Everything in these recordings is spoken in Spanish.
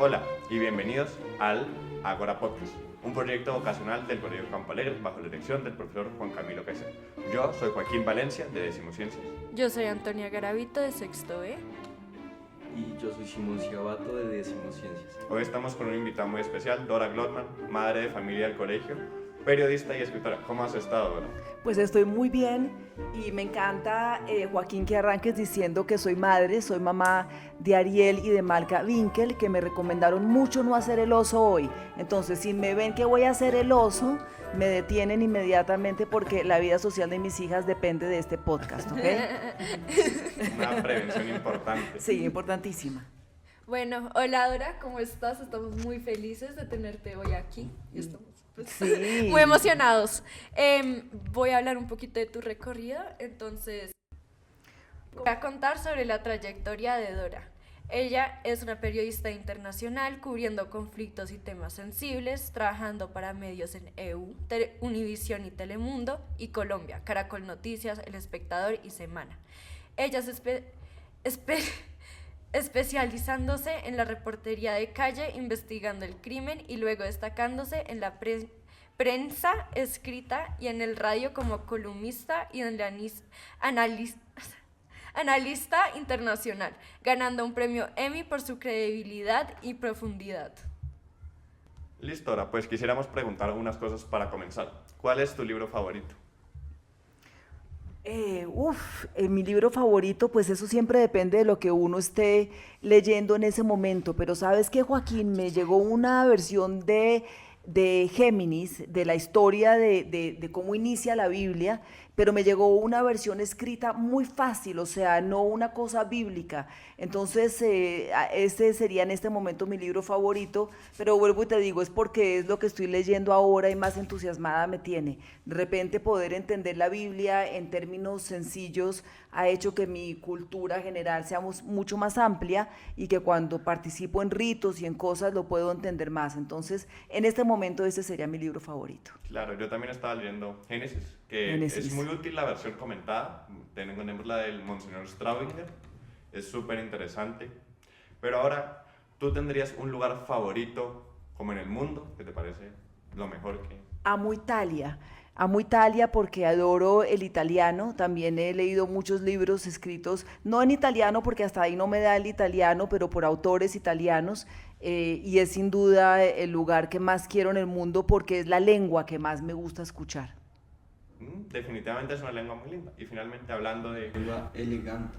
Hola y bienvenidos al Agora Podcast, un proyecto vocacional del Colegio Campo Alegre bajo la dirección del profesor Juan Camilo Caicedo. Yo soy Joaquín Valencia de Decimociencias. Yo soy Antonia Garavito de Sexto B. Y yo soy Simón Ciabato de Decimociencias. Hoy estamos con un invitado muy especial, Dora Glotman, madre de familia del colegio, periodista y escritora. ¿Cómo has estado, Dora? Pues estoy muy bien y me encanta, Joaquín, que arranques diciendo que soy madre, soy mamá de Ariel y de Malca Winkel, que me recomendaron mucho no hacer el oso hoy. Entonces, si me ven que voy a hacer el oso, me detienen inmediatamente porque la vida social de mis hijas depende de este podcast, ¿ok? Una prevención importante. Sí, importantísima. Bueno, hola Dora, ¿cómo estás? Estamos muy felices de tenerte hoy aquí. Estamos Sí. muy emocionados. Voy a hablar un poquito de tu recorrido, entonces voy a contar sobre la trayectoria de Dora. Ella es una periodista internacional cubriendo conflictos y temas sensibles, trabajando para medios en EU, Univisión y Telemundo y Colombia, Caracol Noticias, El Espectador y Semana. Ella se especializándose en la reportería de calle, investigando el crimen y luego destacándose en la prensa escrita y en el radio como columnista y analista internacional, ganando un premio Emmy por su credibilidad y profundidad. Listo, Dora, pues quisiéramos preguntar algunas cosas para comenzar. ¿Cuál es tu libro favorito? Mi libro favorito, pues eso siempre depende de lo que uno esté leyendo en ese momento, pero ¿sabes qué, Joaquín? Me llegó una versión de Géminis, de la historia de cómo inicia la Biblia, pero me llegó una versión escrita muy fácil, o sea, no una cosa bíblica. Entonces, ese sería en este momento mi libro favorito, pero vuelvo y te digo, es porque es lo que estoy leyendo ahora y más entusiasmada me tiene. De repente poder entender la Biblia en términos sencillos ha hecho que mi cultura general sea mucho más amplia y que cuando participo en ritos y en cosas lo puedo entender más. Entonces, en este momento ese sería mi libro favorito. Claro, yo también estaba leyendo Génesis, que Génesis. es muy útil la versión comentada. Tenemos la del Monseñor Straubinger, es súper interesante. Pero ahora, ¿tú tendrías un lugar favorito como en el mundo? ¿Qué te parece lo mejor que...? Amo Italia porque adoro el italiano, también he leído muchos libros escritos, no en italiano porque hasta ahí no me da el italiano, pero por autores italianos, y es sin duda el lugar que más quiero en el mundo porque es la lengua que más me gusta escuchar. Definitivamente es una lengua muy linda. Y finalmente hablando de... Lengua elegante.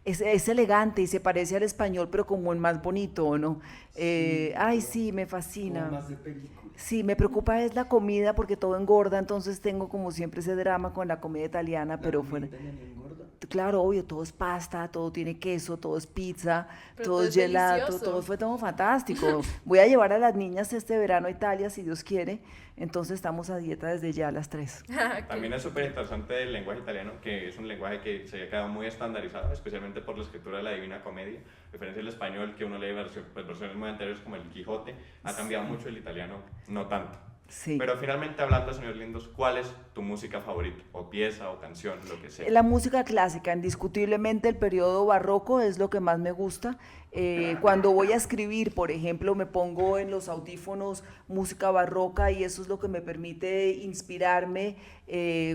Es elegante y se parece al español, pero como en más bonito, ¿no? Sí, Ay, sí, me fascina. Como más de película. Sí, me preocupa es la comida porque todo engorda, entonces tengo como siempre ese drama con la comida italiana, pero comida fuera... italiana engorda. Claro, obvio, todo es pasta, todo tiene queso, todo es pizza, Pero todo todo es es gelato, delicioso. todo fue todo fantástico. Voy a llevar a las niñas este verano a Italia, si Dios quiere, entonces estamos a dieta desde ya a las 3. También es súper interesante el lenguaje italiano, que es un lenguaje que se ha quedado muy estandarizado, especialmente por la escritura de la Divina Comedia. A diferencia del español, que uno lee versiones muy anteriores como el Quijote, ha cambiado mucho el italiano, no tanto. Sí. Pero finalmente, hablando, señores lindos, ¿cuál es tu música favorita? O pieza, o canción, lo que sea. La música clásica, indiscutiblemente el periodo barroco es lo que más me gusta. Cuando voy a escribir, por ejemplo, me pongo en los audífonos música barroca y eso es lo que me permite inspirarme.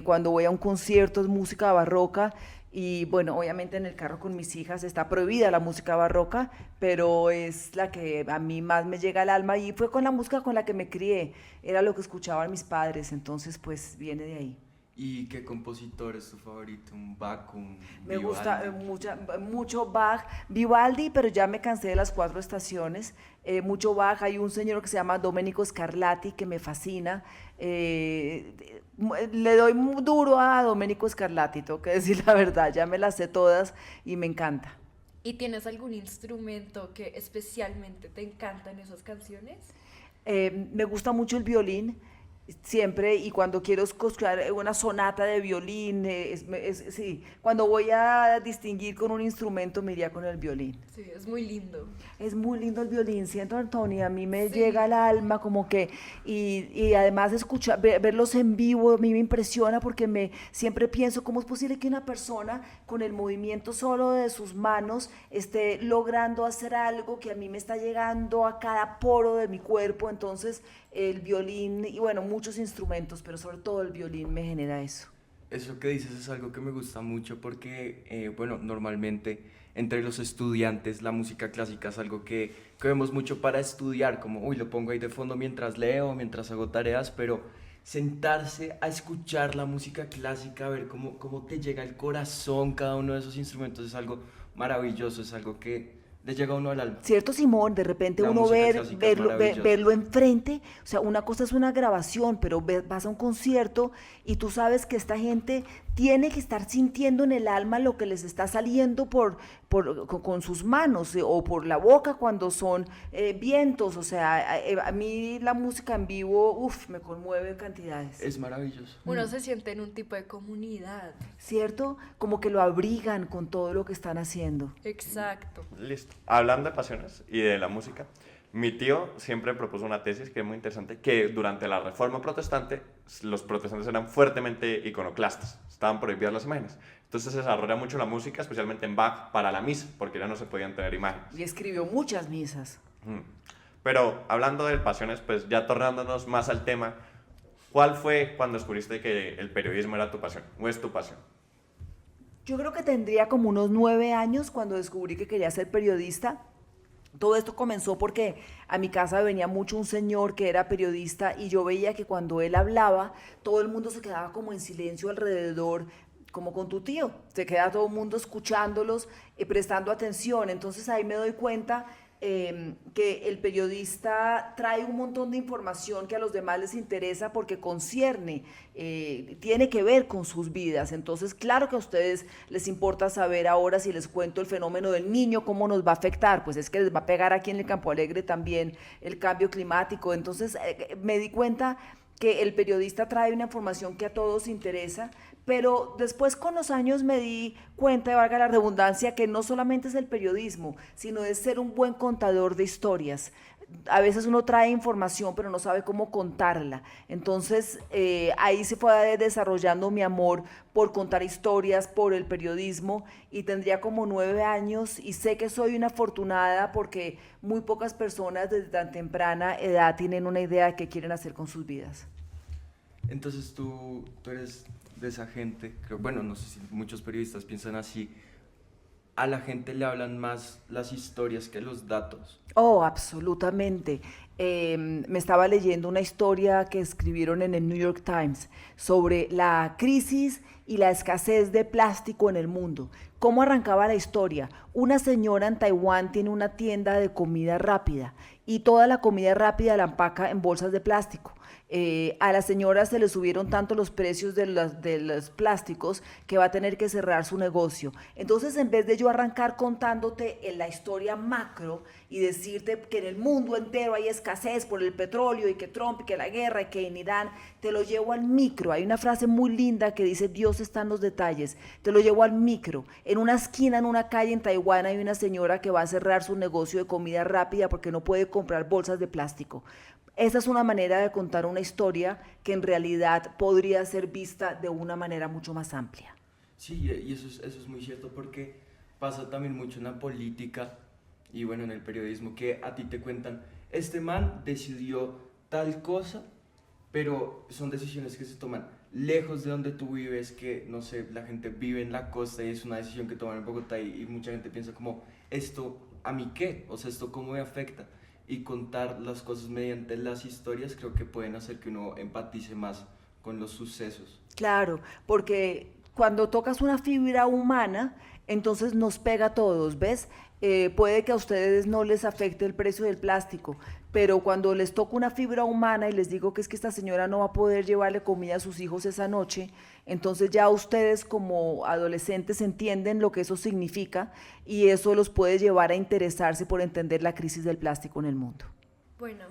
Cuando voy a un concierto es música barroca. Y bueno, obviamente en el carro con mis hijas está prohibida la música barroca, pero es la que a mí más me llega al alma y fue con la música con la que me crié, era lo que escuchaban mis padres, entonces pues viene de ahí. ¿Y qué compositor es tu favorito? ¿Un Bach, un Me Vivaldi? gusta mucho Bach, Vivaldi, pero ya me cansé de las 4 estaciones. Mucho Bach, hay un señor que se llama Domenico Scarlatti que me fascina. Le doy muy duro a Domenico Scarlatti, tengo que decir la verdad, ya me las sé todas y me encanta. ¿Y tienes algún instrumento que especialmente te encanta en esas canciones? Me gusta mucho el violín. siempre, y cuando quiero escuchar una sonata de violín, sí, cuando voy a distinguir con un instrumento me iría con el violín. Sí, es muy lindo. Es muy lindo el violín, siento, Antonia, a mí me Sí. llega al alma como que, y además escuchar, verlos en vivo a mí me impresiona porque siempre pienso cómo es posible que una persona con el movimiento solo de sus manos esté logrando hacer algo que a mí me está llegando a cada poro de mi cuerpo. Entonces el violín, y bueno, muchos instrumentos, pero sobre todo el violín me genera eso. Eso que dices es algo que me gusta mucho porque, bueno, normalmente entre los estudiantes la música clásica es algo que vemos mucho para estudiar, como, uy, lo pongo ahí de fondo mientras leo, mientras hago tareas, pero sentarse a escuchar la música clásica, a ver cómo te llega al corazón cada uno de esos instrumentos es algo maravilloso, es algo que le llega a uno al alma. ¿Cierto, Simón? De repente La uno música clásica es maravillosa. verlo enfrente, o sea, una cosa es una grabación, pero vas a un concierto y tú sabes que esta gente tiene que estar sintiendo en el alma lo que les está saliendo con sus manos, o por la boca cuando son vientos. O sea, a mí la música en vivo, me conmueve en cantidades. Es maravilloso. Uno se siente en un tipo de comunidad. ¿Cierto? Como que lo abrigan con todo lo que están haciendo. Exacto. Listo. Hablando de pasiones y de la música, mi tío siempre propuso una tesis que es muy interesante, que durante la Reforma Protestante los protestantes eran fuertemente iconoclastas, estaban prohibidas las imágenes. Entonces se desarrolla mucho la música, especialmente en Bach, para la misa, porque ya no se podían tener imágenes. Y escribió muchas misas. Pero hablando de pasiones, pues ya tornándonos más al tema, ¿cuál fue cuando descubriste que el periodismo era tu pasión o es tu pasión? Yo creo que tendría como unos 9 años cuando descubrí que quería ser periodista. Todo esto comenzó porque a mi casa venía mucho un señor que era periodista y yo veía que cuando él hablaba, todo el mundo se quedaba como en silencio alrededor, como con tu tío. Se queda todo el mundo escuchándolos, prestando atención. Entonces ahí me doy cuenta que el periodista trae un montón de información que a los demás les interesa porque concierne, tiene que ver con sus vidas. Entonces, claro que a ustedes les importa saber ahora, si les cuento el fenómeno del Niño, cómo nos va a afectar. Pues es que les va a pegar aquí en el Campo Alegre también el cambio climático. Entonces, me di cuenta que el periodista trae una información que a todos interesa, pero después con los años me di cuenta, valga la redundancia, que no solamente es el periodismo, sino es ser un buen contador de historias. A veces uno trae información, pero no sabe cómo contarla. Entonces, ahí se fue desarrollando mi amor por contar historias, por el periodismo, y tendría como 9 años, y sé que soy una afortunada porque muy pocas personas desde tan temprana edad tienen una idea de qué quieren hacer con sus vidas. Entonces tú eres de esa gente, creo, bueno, no sé si muchos periodistas piensan así, a la gente le hablan más las historias que los datos. Oh, absolutamente. Me estaba leyendo una historia que escribieron en el New York Times sobre la crisis y la escasez de plástico en el mundo. ¿Cómo arrancaba la historia? Una señora en Taiwán tiene una tienda de comida rápida y toda la comida rápida la empaca en bolsas de plástico. A la señora se le subieron tanto los precios de los plásticos que va a tener que cerrar su negocio. Entonces, en vez de yo arrancar contándote en la historia macro y decirte que en el mundo entero hay escasez por el petróleo y que Trump y que la guerra y que en Irán, te lo llevo al micro. Hay una frase muy linda que dice: Dios está en los detalles. Te lo llevo al micro. En una esquina, en una calle en Taiwán, hay una señora que va a cerrar su negocio de comida rápida porque no puede comprar bolsas de plástico. Esa es una manera de contar una historia que en realidad podría ser vista de una manera mucho más amplia. Sí, y eso es muy cierto porque pasa también mucho en la política y bueno, en el periodismo, que a ti te cuentan, este man decidió tal cosa, pero son decisiones que se toman lejos de donde tú vives, que no sé, la gente vive en la costa y es una decisión que toman en Bogotá y mucha gente piensa como, ¿esto a mí qué? O sea, ¿esto cómo me afecta? Y contar las cosas mediante las historias creo que pueden hacer que uno empatice más con los sucesos. Claro, porque cuando tocas una fibra humana, entonces nos pega a todos, ¿ves? Puede que a ustedes no les afecte el precio del plástico, pero cuando les toco una fibra humana y les digo que es que esta señora no va a poder llevarle comida a sus hijos esa noche, entonces ya ustedes como adolescentes entienden lo que eso significa y eso los puede llevar a interesarse por entender la crisis del plástico en el mundo. Bueno,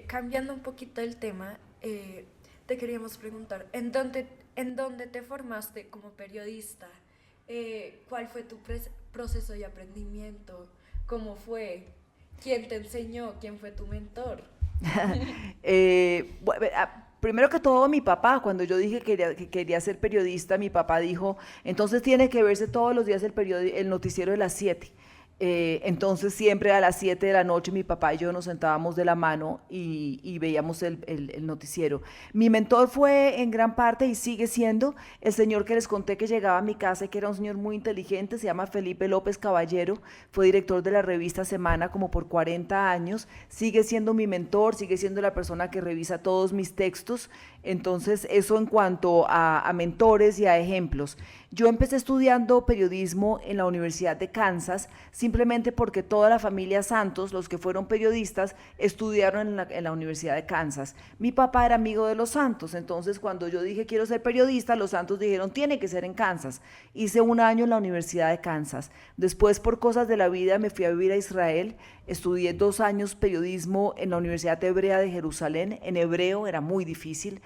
cambiando un poquito el tema, te queríamos preguntar, en dónde te formaste como periodista? ¿Cuál fue tu proceso de aprendimiento? ¿Cómo fue? ¿Quién te enseñó? ¿Quién fue tu mentor? Primero que todo, mi papá, cuando yo dije que quería ser periodista, mi papá dijo, entonces tiene que verse todos los días el noticiero de las 7. Entonces siempre a las 7 de la noche mi papá y yo nos sentábamos de la mano y veíamos el noticiero. Mi mentor fue en gran parte y sigue siendo el señor que les conté que llegaba a mi casa y que era un señor muy inteligente, se llama Felipe López Caballero, fue director de la revista Semana como por 40 años, sigue siendo mi mentor, sigue siendo la persona que revisa todos mis textos. Entonces eso en cuanto a mentores y a ejemplos. Yo empecé estudiando periodismo en la Universidad de Kansas, simplemente porque toda la familia Santos, los que fueron periodistas, estudiaron en la Universidad de Kansas. Mi papá era amigo de los Santos, entonces cuando yo dije quiero ser periodista, los Santos dijeron tiene que ser en Kansas. Hice un año en la Universidad de Kansas. Después, por cosas de la vida, me fui a vivir a Israel. Estudié 2 años periodismo en la Universidad Hebrea de Jerusalén, en hebreo, era muy difícil.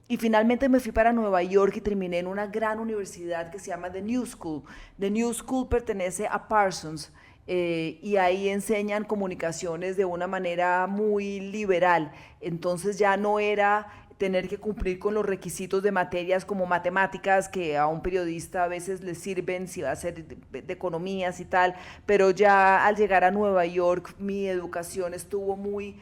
Y finalmente me fui para Nueva York y terminé en una gran universidad que se llama The New School. The New School pertenece a Parsons y ahí enseñan comunicaciones de una manera muy liberal. Entonces ya no era tener que cumplir con los requisitos de materias como matemáticas que a un periodista a veces le sirven si va a ser de economías y tal, pero ya al llegar a Nueva York mi educación estuvo muy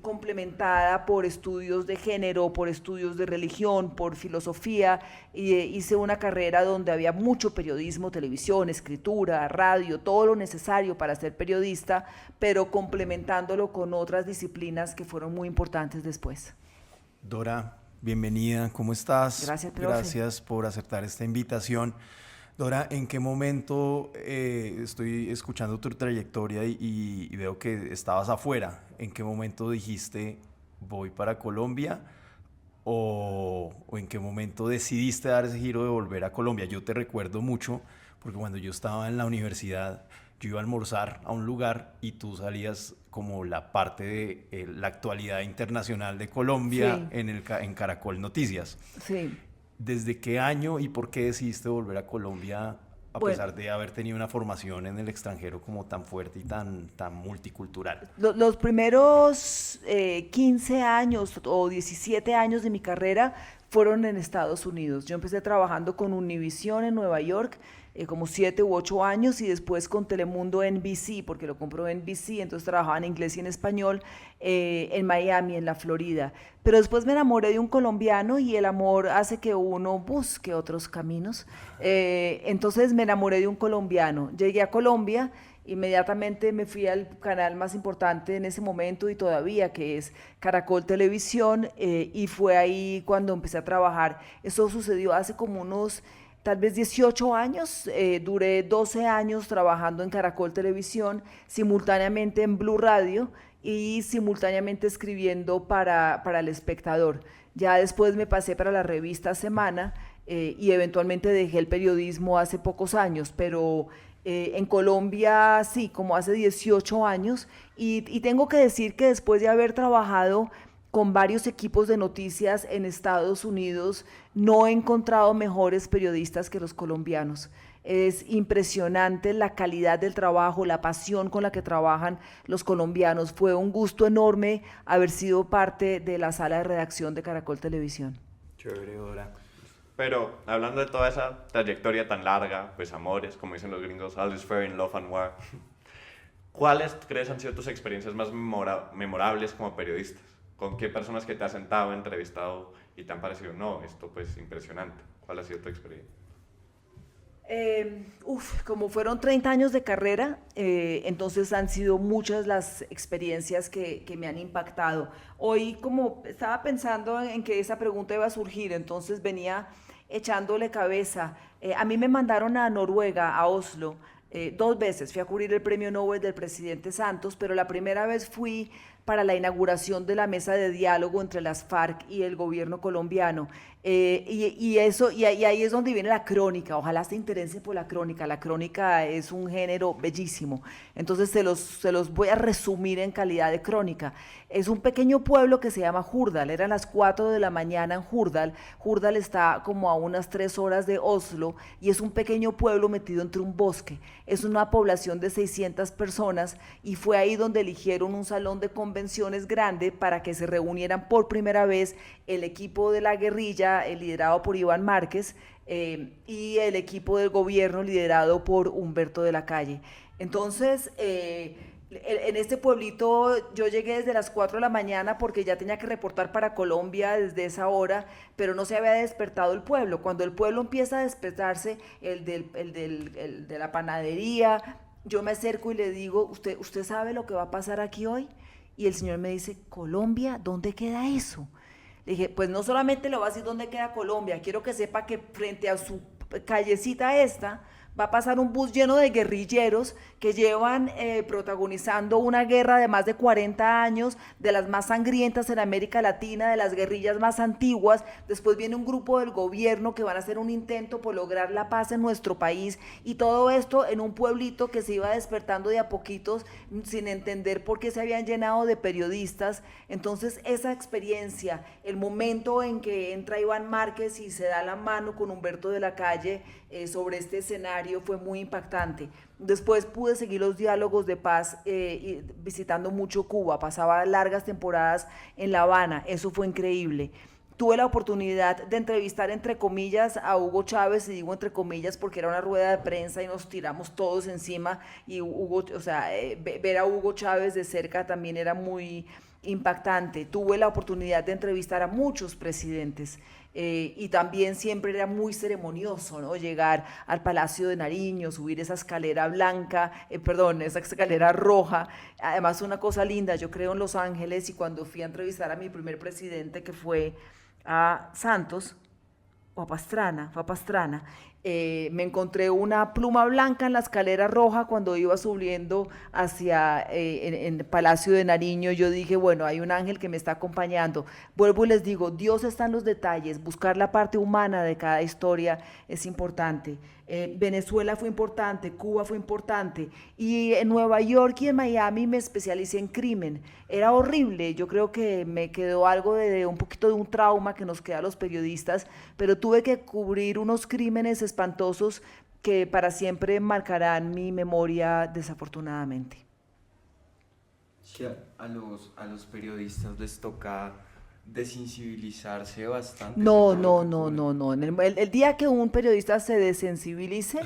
complementada por estudios de género, por estudios de religión, por filosofía, y hice una carrera donde había mucho periodismo, televisión, escritura, radio, todo lo necesario para ser periodista, pero complementándolo con otras disciplinas que fueron muy importantes después. Dora, bienvenida, ¿cómo estás? Gracias, profe. Gracias por aceptar esta invitación. Dora, ¿en qué momento estoy escuchando tu trayectoria y veo que estabas afuera? ¿En qué momento dijiste voy para Colombia? ¿O en qué momento decidiste dar ese giro de volver a Colombia? Yo te recuerdo mucho porque cuando yo estaba en la universidad yo iba a almorzar a un lugar y tú salías como la parte de la actualidad internacional de Colombia, sí, en Caracol Noticias. Sí. ¿Desde qué año y por qué decidiste volver a Colombia a pesar de haber tenido una formación en el extranjero como tan fuerte y tan multicultural? Los primeros 15 años o 17 años de mi carrera fueron en Estados Unidos. Yo empecé trabajando con Univision en Nueva York, como 7 u 8 años, y después con Telemundo NBC, porque lo compró NBC, entonces trabajaba en inglés y en español, en Miami, en la Florida. Pero después me enamoré de un colombiano y el amor hace que uno busque otros caminos. Entonces me enamoré de un colombiano. Llegué a Colombia, inmediatamente me fui al canal más importante en ese momento y todavía, que es Caracol Televisión, y fue ahí cuando empecé a trabajar. Eso sucedió hace como unos tal vez 18 años, duré 12 años trabajando en Caracol Televisión, simultáneamente en Blue Radio y simultáneamente escribiendo para El Espectador. Ya después me pasé para la revista Semana y eventualmente dejé el periodismo hace pocos años, pero en Colombia sí, como hace 18 años, y tengo que decir que después de haber trabajado con varios equipos de noticias en Estados Unidos, no he encontrado mejores periodistas que los colombianos. Es impresionante la calidad del trabajo, la pasión con la que trabajan los colombianos. Fue un gusto enorme haber sido parte de la sala de redacción de Caracol Televisión. Chévere, Dora. Pero hablando de toda esa trayectoria tan larga, pues amores, como dicen los gringos, all is fair in love and war, ¿cuáles crees han sido tus experiencias más memorables como periodistas? ¿Con qué personas que te has sentado, entrevistado y te han parecido, no, esto pues impresionante? ¿Cuál ha sido tu experiencia? Como fueron 30 años de carrera, entonces han sido muchas las experiencias que me han impactado. Hoy como estaba pensando en que esa pregunta iba a surgir, entonces venía echándole cabeza. A mí me mandaron a Noruega, a Oslo, 2 veces. Fui a cubrir el premio Nobel del presidente Santos, pero la primera vez fui para la inauguración de la mesa de diálogo entre las FARC y el gobierno colombiano. Y ahí es donde viene la crónica. Ojalá se interesen por la crónica. La crónica es un género bellísimo. Entonces se los voy a resumir en calidad de crónica. Es un pequeño pueblo que se llama Hurdal. Eran las 4 de la mañana en Hurdal. Hurdal está como a unas 3 horas de Oslo y es un pequeño pueblo metido entre un bosque. Es una población de 600 personas y fue ahí donde eligieron un salón de convenciones grande para que se reunieran por primera vez el equipo de la guerrilla liderado por Iván Márquez y el equipo del gobierno liderado por Humberto de la Calle. Entonces, en este pueblito yo llegué desde las 4 de la mañana porque ya tenía que reportar para Colombia desde esa hora, pero no se había despertado el pueblo. Cuando el pueblo empieza a despertarse, el de la panadería, yo me acerco y le digo, ¿usted sabe lo que va a pasar aquí hoy? Y el señor me dice, ¿Colombia? ¿Dónde queda eso? Le dije, pues no solamente le voy a decir dónde queda Colombia, quiero que sepa que frente a su callecita esta va a pasar un bus lleno de guerrilleros que llevan protagonizando una guerra de más de 40 años, de las más sangrientas en América Latina, de las guerrillas más antiguas. Después viene un grupo del gobierno que van a hacer un intento por lograr la paz en nuestro país, y todo esto en un pueblito que se iba despertando de a poquitos sin entender por qué se habían llenado de periodistas. Entonces esa experiencia, el momento en que entra Iván Márquez y se da la mano con Humberto de la Calle sobre este escenario, fue muy impactante. Después pude seguir los diálogos de paz visitando mucho Cuba, pasaba largas temporadas en La Habana, eso fue increíble. Tuve la oportunidad de entrevistar entre comillas a Hugo Chávez, y digo entre comillas porque era una rueda de prensa y nos tiramos todos encima, y Hugo, o sea, ver a Hugo Chávez de cerca también era muy impactante. Tuve la oportunidad de entrevistar a muchos presidentes. Y también siempre era muy ceremonioso, ¿no? Llegar al Palacio de Nariño, subir esa escalera blanca, esa escalera roja. Además, una cosa linda, yo creo en Los Ángeles, y cuando fui a entrevistar a mi primer presidente, que fue a Santos, o a Pastrana, fue a Pastrana, me encontré una pluma blanca en la escalera roja cuando iba subiendo hacia en el Palacio de Nariño. Yo dije, bueno, hay un ángel que me está acompañando. Vuelvo y les digo, Dios está en los detalles, buscar la parte humana de cada historia es importante. Venezuela fue importante, Cuba fue importante, y en Nueva York y en Miami me especialicé en crimen. Era horrible, yo creo que me quedó algo de un poquito de un trauma que nos queda a los periodistas, pero tuve que cubrir unos crímenes espantosos que para siempre marcarán mi memoria, desafortunadamente. Sí, a los periodistas les toca desensibilizarse bastante. No. El día que un periodista se desensibilice,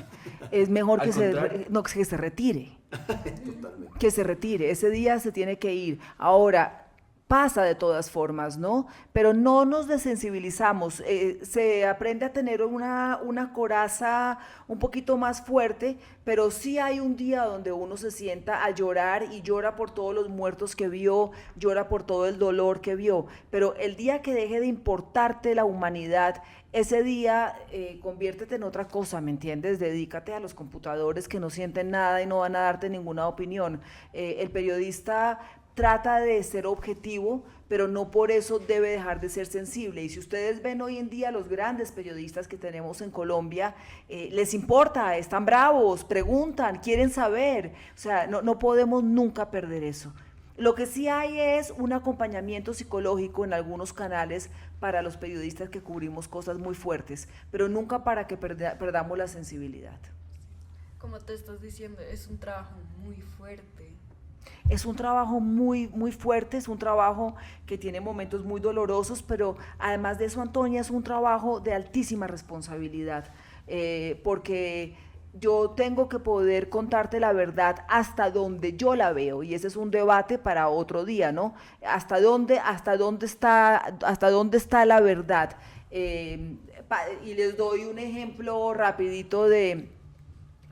es mejor que que se retire. Totalmente. Que se retire. Ese día se tiene que ir. Ahora, pasa de todas formas, ¿no? Pero no nos desensibilizamos. Se aprende a tener una coraza un poquito más fuerte, pero sí hay un día donde uno se sienta a llorar, y llora por todos los muertos que vio, llora por todo el dolor que vio. Pero el día que deje de importarte la humanidad, ese día conviértete en otra cosa, ¿me entiendes? Dedícate a los computadores que no sienten nada y no van a darte ninguna opinión. El periodista trata de ser objetivo, pero no por eso debe dejar de ser sensible. Y si ustedes ven hoy en día los grandes periodistas que tenemos en Colombia, les importa, están bravos, preguntan, quieren saber. O sea, no podemos nunca perder eso. Lo que sí hay es un acompañamiento psicológico en algunos canales para los periodistas que cubrimos cosas muy fuertes, pero nunca para que perdamos la sensibilidad. Como te estás diciendo, es un trabajo muy fuerte. Es un trabajo muy, muy fuerte, es un trabajo que tiene momentos muy dolorosos, pero además de eso, Antonia, es un trabajo de altísima responsabilidad, porque yo tengo que poder contarte la verdad hasta donde yo la veo, y ese es un debate para otro día, ¿no? ¿Hasta dónde está la verdad? Y les doy un ejemplo rapidito de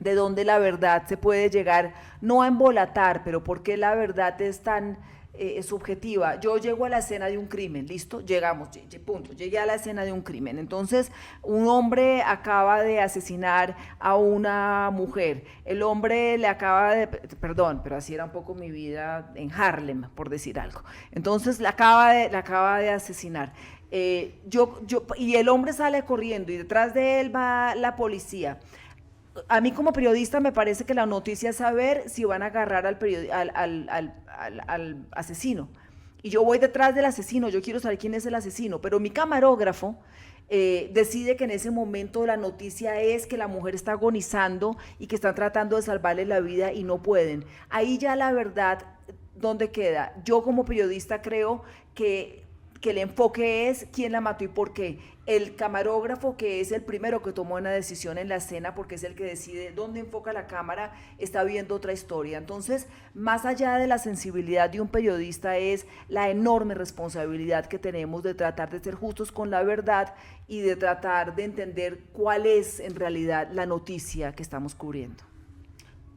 de dónde la verdad se puede llegar, no a embolatar, pero por qué la verdad es tan subjetiva. Yo llego a la escena de un crimen, ¿listo? Llegamos, punto, llegué a la escena de un crimen. Entonces, un hombre acaba de asesinar a una mujer. El hombre le acaba de, perdón, pero así era un poco mi vida en Harlem, por decir algo. Entonces, la acaba de asesinar. Y el hombre sale corriendo y detrás de él va la policía. A mí como periodista me parece que la noticia es saber si van a agarrar al asesino. Y yo voy detrás del asesino, yo quiero saber quién es el asesino, pero mi camarógrafo decide que en ese momento la noticia es que la mujer está agonizando y que están tratando de salvarle la vida y no pueden. Ahí ya la verdad, ¿dónde queda? Yo como periodista creo que el enfoque es quién la mató y por qué. El camarógrafo, que es el primero que tomó una decisión en la escena, porque es el que decide dónde enfoca la cámara, está viendo otra historia. Entonces, más allá de la sensibilidad de un periodista, es la enorme responsabilidad que tenemos de tratar de ser justos con la verdad y de tratar de entender cuál es en realidad la noticia que estamos cubriendo.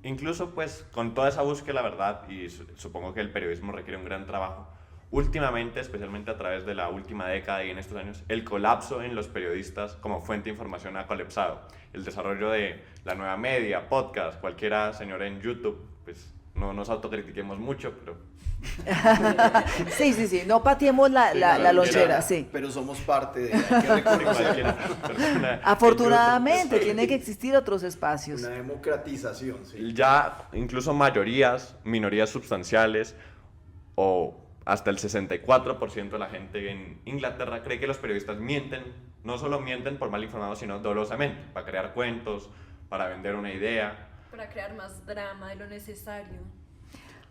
Incluso pues con toda esa búsqueda de la verdad, y supongo que el periodismo requiere un gran trabajo, últimamente, especialmente a través de la última década y en estos años, el colapso en los periodistas como fuente de información ha colapsado. El desarrollo de la nueva media, podcast, cualquiera señora en YouTube, pues no nos autocritiquemos mucho, pero... Sí, no pateemos la lonchera, sí. Pero somos parte de... Hay que reconocer. Afortunadamente, tiene que existir otros espacios. Una democratización, sí. Ya incluso mayorías, minorías sustanciales o hasta el 64% de la gente en Inglaterra cree que los periodistas mienten, no solo mienten por mal informados, sino dolosamente, para crear cuentos, para vender una idea. Para crear más drama de lo necesario.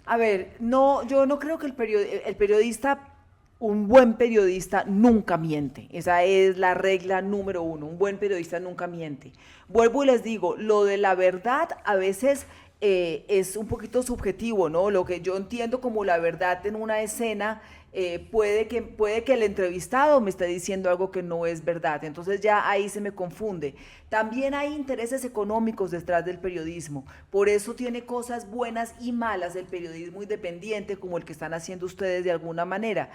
A ver, no, yo no creo que el periodista, un buen periodista nunca miente. Esa es la regla número 1, un buen periodista nunca miente. Vuelvo y les digo, lo de la verdad a veces... es un poquito subjetivo, ¿no? Lo que yo entiendo como la verdad en una escena, puede que el entrevistado me esté diciendo algo que no es verdad, entonces ya ahí se me confunde. También hay intereses económicos detrás del periodismo, por eso tiene cosas buenas y malas el periodismo independiente, como el que están haciendo ustedes de alguna manera.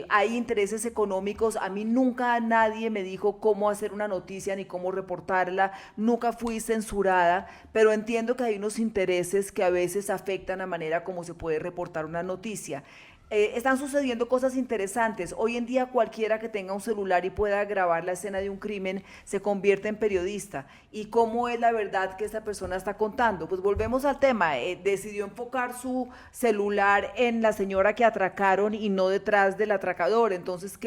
Hay intereses económicos, a mí nunca nadie me dijo cómo hacer una noticia ni cómo reportarla, nunca fui censurada, pero entiendo que hay unos intereses que a veces afectan la manera como se puede reportar una noticia. Están sucediendo cosas interesantes. Hoy en día cualquiera que tenga un celular y pueda grabar la escena de un crimen se convierte en periodista. ¿Y cómo es la verdad que esta persona está contando? Pues volvemos al tema. Decidió enfocar su celular en la señora que atracaron y no detrás del atracador. Entonces,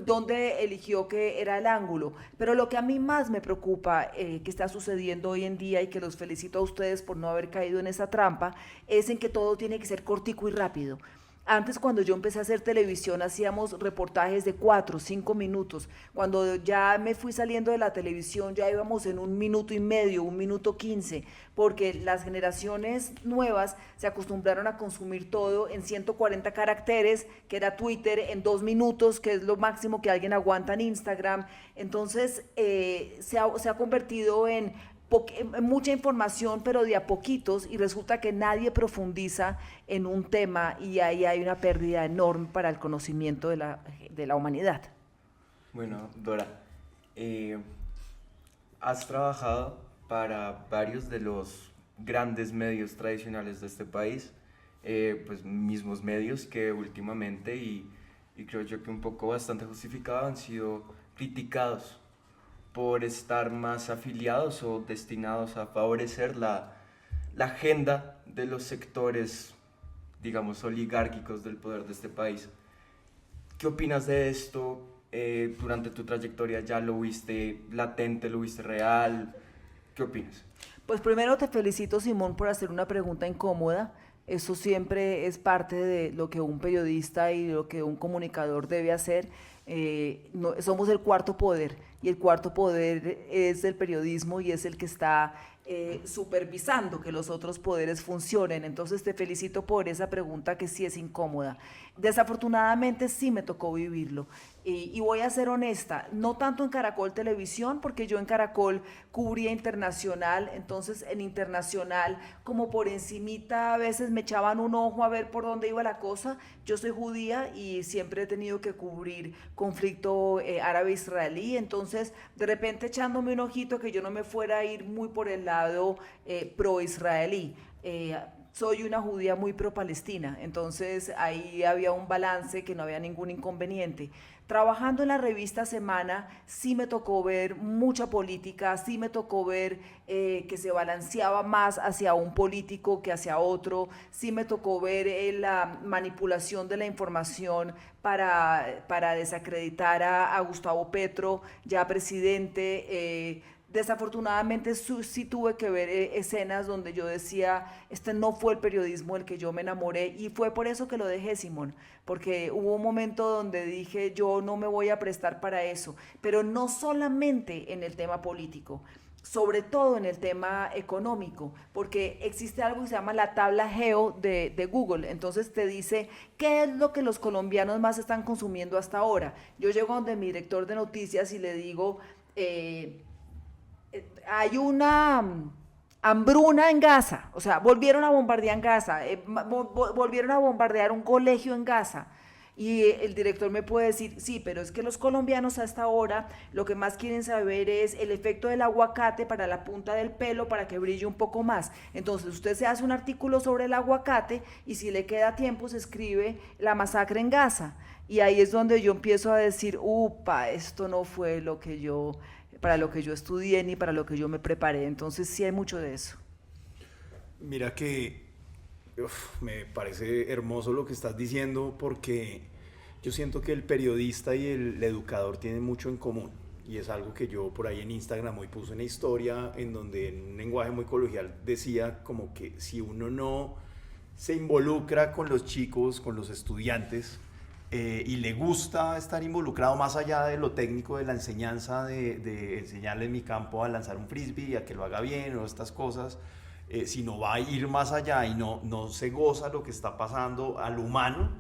¿dónde eligió que era el ángulo? Pero lo que a mí más me preocupa que está sucediendo hoy en día, y que los felicito a ustedes por no haber caído en esa trampa, es en que todo tiene que ser cortico y rápido. Antes, cuando yo empecé a hacer televisión, hacíamos reportajes de 4 o 5 minutos. Cuando ya me fui saliendo de la televisión, ya íbamos en 1 minuto y medio, 1 minuto 15, porque las generaciones nuevas se acostumbraron a consumir todo en 140 caracteres, que era Twitter, en 2 minutos, que es lo máximo que alguien aguanta en Instagram. Entonces, se ha convertido en mucha información, pero de a poquitos, y resulta que nadie profundiza en un tema, y ahí hay una pérdida enorme para el conocimiento de la humanidad. Bueno, Dora, has trabajado para varios de los grandes medios tradicionales de este país, pues mismos medios que últimamente, y creo yo que un poco bastante justificado, han sido criticados por estar más afiliados o destinados a favorecer la agenda de los sectores, digamos, oligárquicos del poder de este país. ¿Qué opinas de esto? Durante tu trayectoria, ¿ya lo viste latente, lo viste real? ¿Qué opinas? Pues primero te felicito, Simón, por hacer una pregunta incómoda. Eso siempre es parte de lo que un periodista y lo que un comunicador debe hacer. Somos el cuarto poder, y el cuarto poder es el periodismo, y es el que está supervisando que los otros poderes funcionen. Entonces te felicito por esa pregunta que sí es incómoda. Desafortunadamente sí me tocó vivirlo. Y voy a ser honesta, no tanto en Caracol Televisión, porque yo en Caracol cubría internacional, entonces en internacional, como por encimita, a veces me echaban un ojo a ver por dónde iba la cosa. Yo soy judía y siempre he tenido que cubrir conflicto árabe-israelí, entonces de repente echándome un ojito que yo no me fuera a ir muy por el lado pro-israelí. Soy una judía muy pro-palestina, entonces ahí había un balance que no había ningún inconveniente. Trabajando en la revista Semana sí me tocó ver mucha política, sí me tocó ver que se balanceaba más hacia un político que hacia otro, sí me tocó ver la manipulación de la información para desacreditar a Gustavo Petro, ya presidente. Desafortunadamente sí tuve que ver escenas donde yo decía, este no fue el periodismo del que yo me enamoré, y fue por eso que lo dejé, Simón, porque hubo un momento donde dije, yo no me voy a prestar para eso, pero no solamente en el tema político, sobre todo en el tema económico, porque existe algo que se llama la tabla Geo de Google, entonces te dice qué es lo que los colombianos más están consumiendo hasta ahora. Yo llego donde mi director de noticias y le digo, hay una hambruna en Gaza, o sea, volvieron a bombardear en Gaza, volvieron a bombardear un colegio en Gaza, y el director me puede decir, sí, pero es que los colombianos hasta ahora lo que más quieren saber es el efecto del aguacate para la punta del pelo para que brille un poco más. Entonces usted se hace un artículo sobre el aguacate y si le queda tiempo se escribe la masacre en Gaza, y ahí es donde yo empiezo a decir, upa, esto no fue para lo que yo estudié ni para lo que yo me preparé. Entonces sí hay mucho de eso. Mira que me parece hermoso lo que estás diciendo, porque yo siento que el periodista y el educador tienen mucho en común, y es algo que yo por ahí en Instagram hoy puse una historia en donde en un lenguaje muy coloquial decía como que si uno no se involucra con los chicos, con los estudiantes, y le gusta estar involucrado más allá de lo técnico de la enseñanza, de enseñarle en mi campo a lanzar un frisbee, a que lo haga bien o estas cosas, sino va a ir más allá y no se goza lo que está pasando al humano,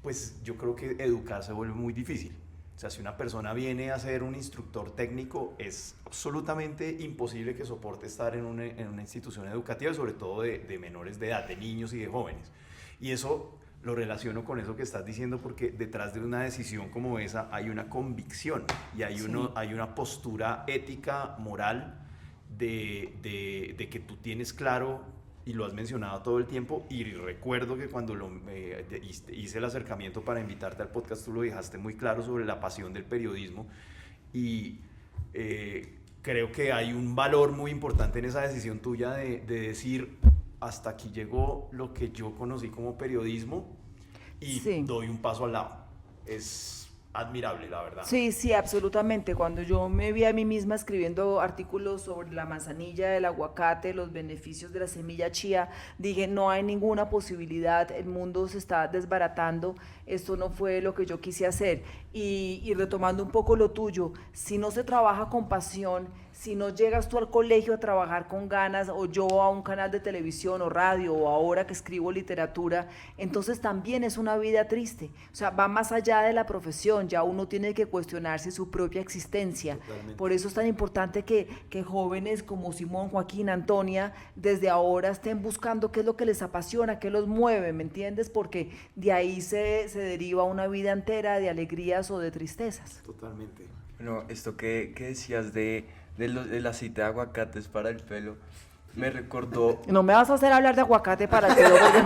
pues yo creo que educar se vuelve muy difícil. O sea, si una persona viene a ser un instructor técnico, es absolutamente imposible que soporte estar en una institución educativa, sobre todo de menores de edad, de niños y de jóvenes. Y eso lo relaciono con eso que estás diciendo, porque detrás de una decisión como esa hay una convicción y hay una postura ética, moral, de que tú tienes claro, y lo has mencionado todo el tiempo, y recuerdo que cuando hice el acercamiento para invitarte al podcast, tú lo dejaste muy claro sobre la pasión del periodismo, y creo que hay un valor muy importante en esa decisión tuya de decir, hasta aquí llegó lo que yo conocí como periodismo y sí, doy un paso al lado. Es admirable, la verdad. Sí, sí, absolutamente. Cuando yo me vi a mí misma escribiendo artículos sobre la manzanilla, el aguacate, los beneficios de la semilla chía, dije, no hay ninguna posibilidad, el mundo se está desbaratando, esto no fue lo que yo quise hacer. Y retomando un poco lo tuyo, si no se trabaja con pasión, si no llegas tú al colegio a trabajar con ganas, o yo a un canal de televisión o radio, o ahora que escribo literatura, entonces también es una vida triste. O sea, va más allá de la profesión, ya uno tiene que cuestionarse su propia existencia. Totalmente. Por eso es tan importante que jóvenes como Simón, Joaquín, Antonia, desde ahora estén buscando qué es lo que les apasiona, qué los mueve, ¿me entiendes? Porque de ahí se deriva una vida entera de alegrías o de tristezas. Totalmente. Bueno, esto que decías del aceite de aguacates para el pelo, me recordó... No me vas a hacer hablar de aguacate para el pelo, porque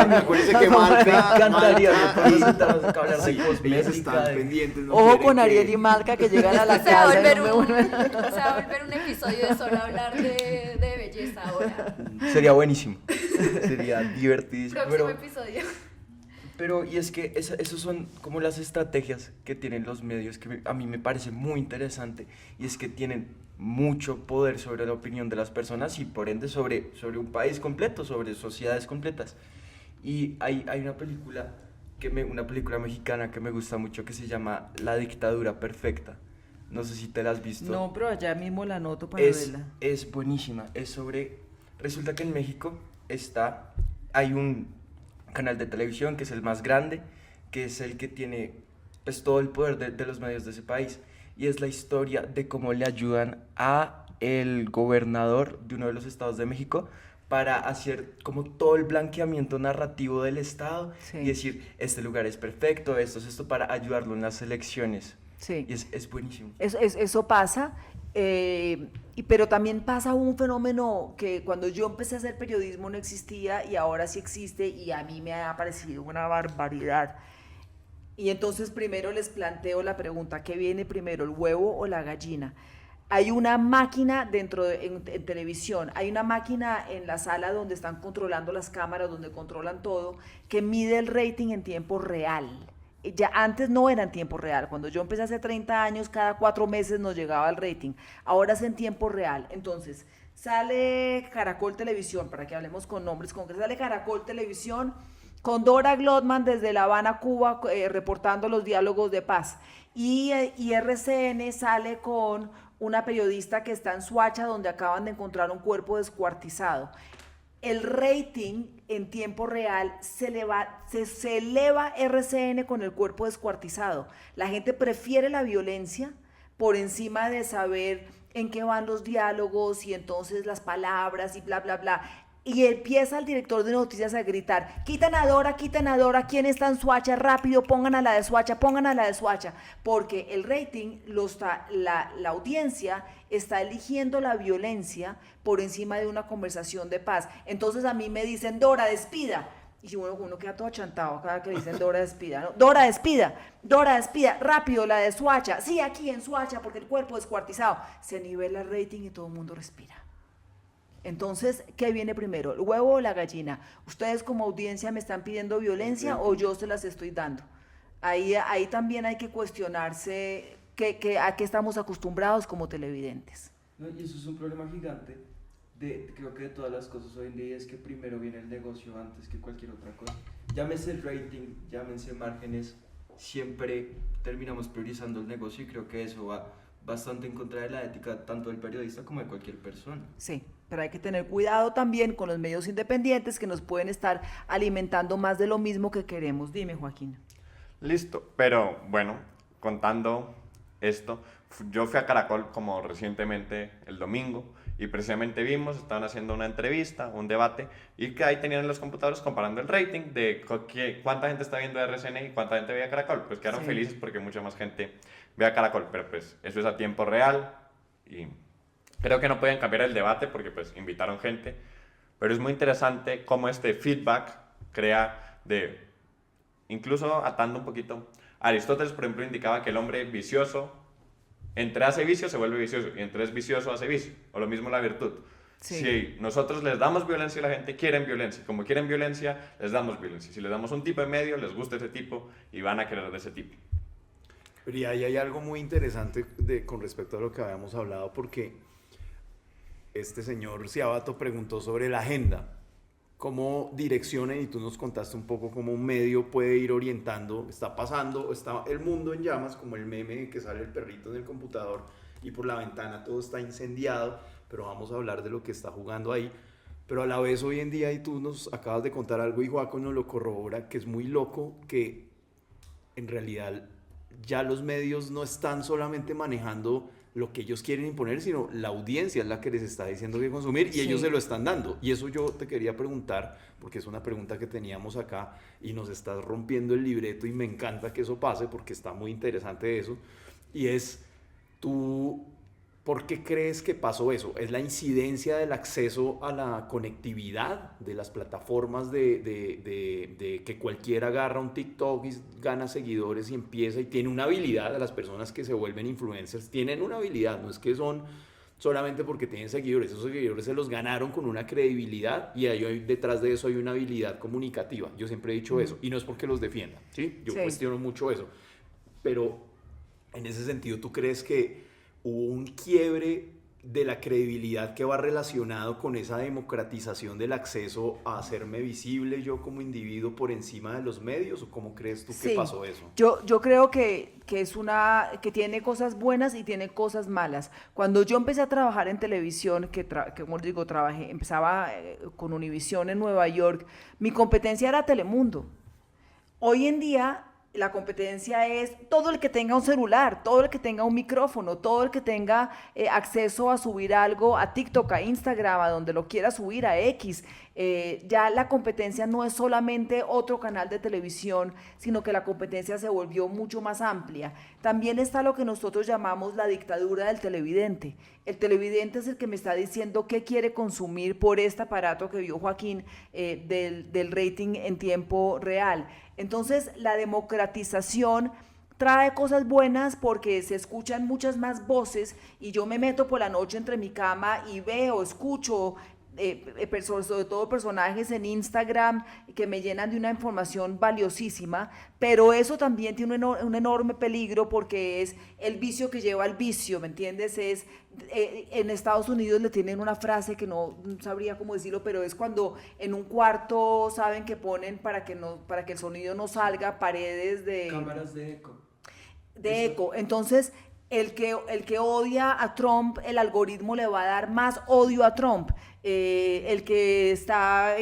me acuerdo que Malca, me encantaría, hablar de cosmética, pendientes. No ojo con Ariel y Malca que llegan a la casa. Se va a volver un episodio de solo hablar de belleza ahora. Sería buenísimo, sería divertidísimo. Próximo episodio. Pero, y es que esos son como las estrategias que tienen los medios, que a mí me parece muy interesante, y es que tienen mucho poder sobre la opinión de las personas y por ende sobre un país completo, sobre sociedades completas. Y hay una película mexicana que me gusta mucho, que se llama La dictadura perfecta. No sé si te la has visto. No, pero allá mismo la anoto para es, verla. es buenísima. Es sobre... Resulta que en México hay un canal de televisión que es el más grande, que es el que tiene pues todo el poder de los medios de ese país. Y es la historia de cómo le ayudan a el gobernador de uno de los estados de México para hacer como todo el blanqueamiento narrativo del estado Sí. y decir, este lugar es perfecto, esto es esto, para ayudarlo en las elecciones. Sí. Y es buenísimo. Eso pasa, pero también pasa un fenómeno que cuando yo empecé a hacer periodismo no existía y ahora sí existe y a mí me ha parecido una barbaridad. Y entonces primero les planteo la pregunta, ¿qué viene primero, el huevo o la gallina? Hay una máquina en televisión, hay una máquina en la sala donde están controlando las cámaras, donde controlan todo, que mide el rating en tiempo real. Ya antes no era en tiempo real, cuando yo empecé hace 30 años, cada 4 meses nos llegaba el rating, ahora es en tiempo real. Entonces, sale Caracol Televisión, para que hablemos con nombres concretos, sale Caracol Televisión con Dora Glotman desde La Habana, Cuba, reportando los diálogos de paz. Y RCN sale con una periodista que está en Suacha, donde acaban de encontrar un cuerpo descuartizado. El rating en tiempo real se eleva RCN con el cuerpo descuartizado. La gente prefiere la violencia por encima de saber en qué van los diálogos y entonces las palabras y bla, bla, bla. Y empieza el director de noticias a gritar, quitan a Dora, ¿quién está en Suacha? Rápido, pongan a la de Suacha, porque el rating, la audiencia está eligiendo la violencia por encima de una conversación de paz. Entonces a mí me dicen, Dora, despida. Y uno queda todo achantado cada que dicen Dora, despida, ¿no? Dora, despida, rápido, la de Suacha. Sí, aquí en Suacha, porque el cuerpo descuartizado. Se nivela el rating y todo el mundo respira. Entonces, ¿qué viene primero, el huevo o la gallina? ¿Ustedes como audiencia me están pidiendo violencia o yo se las estoy dando? Ahí también hay que cuestionarse a qué estamos acostumbrados como televidentes. No, y eso es un problema gigante creo que de todas las cosas hoy en día, es que primero viene el negocio antes que cualquier otra cosa. Llámese el rating, llámense márgenes, siempre terminamos priorizando el negocio y creo que eso va bastante en contra de la ética tanto del periodista como de cualquier persona. Sí, pero hay que tener cuidado también con los medios independientes que nos pueden estar alimentando más de lo mismo que queremos. Dime, Joaquín. Listo, pero bueno, contando esto, yo fui a Caracol como recientemente el domingo y precisamente estaban haciendo una entrevista, un debate, y que ahí tenían en los computadores comparando el rating de cuánta gente está viendo RCN y cuánta gente veía Caracol. Pues quedaron felices porque mucha más gente ve a Caracol, pero pues eso es a tiempo real y creo que no pueden cambiar el debate porque pues invitaron gente, pero es muy interesante cómo este feedback crea incluso atando un poquito, Aristóteles por ejemplo indicaba que el hombre vicioso, entre hace vicio se vuelve vicioso y entre es vicioso hace vicio, o lo mismo la virtud. Sí. Si nosotros les damos violencia a la gente, quieren violencia. Como quieren violencia, les damos violencia. Si les damos un tipo de medio, les gusta ese tipo y van a querer de ese tipo. Pero y ahí hay algo muy interesante con respecto a lo que habíamos hablado, porque este señor Ciabato preguntó sobre la agenda, cómo direccionan, y tú nos contaste un poco cómo un medio puede ir orientando. Está el mundo en llamas, como el meme que sale el perrito en el computador y por la ventana todo está incendiado, pero vamos a hablar de lo que está jugando ahí. Pero a la vez hoy en día, y tú nos acabas de contar algo y Joaco nos lo corrobora, que es muy loco, que en realidad ya los medios no están solamente manejando lo que ellos quieren imponer, sino la audiencia es la que les está diciendo qué consumir y ellos se lo están dando. Y eso yo te quería preguntar, porque es una pregunta que teníamos acá y nos estás rompiendo el libreto y me encanta que eso pase porque está muy interesante eso. Y es, ¿por qué crees que pasó eso? ¿Es la incidencia del acceso a la conectividad de las plataformas de que cualquiera agarra un TikTok y gana seguidores y empieza y tiene una habilidad? A las personas que se vuelven influencers tienen una habilidad, no es que son solamente porque tienen seguidores, esos seguidores se los ganaron con una credibilidad y detrás de eso hay una habilidad comunicativa. Yo siempre he dicho eso y no es porque los defienda, ¿sí? Yo cuestiono mucho eso, pero en ese sentido, ¿tú crees que hubo un quiebre de la credibilidad que va relacionado con esa democratización del acceso a hacerme visible yo como individuo por encima de los medios? ¿O cómo crees tú que Sí, pasó eso? yo creo que es que tiene cosas buenas y tiene cosas malas. Cuando yo empecé a trabajar en televisión, que como digo, empezaba con Univisión en Nueva York, mi competencia era Telemundo. Hoy en día la competencia es todo el que tenga un celular, todo el que tenga un micrófono, todo el que tenga acceso a subir algo a TikTok, a Instagram, a donde lo quiera subir, a X. Ya la competencia no es solamente otro canal de televisión, sino que la competencia se volvió mucho más amplia. También está lo que nosotros llamamos la dictadura del televidente. El televidente es el que me está diciendo qué quiere consumir por este aparato que vio Joaquín del rating en tiempo real. Entonces, la democratización trae cosas buenas porque se escuchan muchas más voces y yo me meto por la noche entre mi cama y veo, escucho, sobre todo personajes en Instagram que me llenan de una información valiosísima, pero eso también tiene un enorme peligro porque es el vicio que lleva al vicio, ¿me entiendes? En Estados Unidos le tienen una frase que no sabría cómo decirlo, pero es cuando en un cuarto saben que ponen para que el sonido no salga paredes de Cámaras de eco. eco. Entonces, el que odia a Trump, el algoritmo le va a dar más odio a Trump. El que está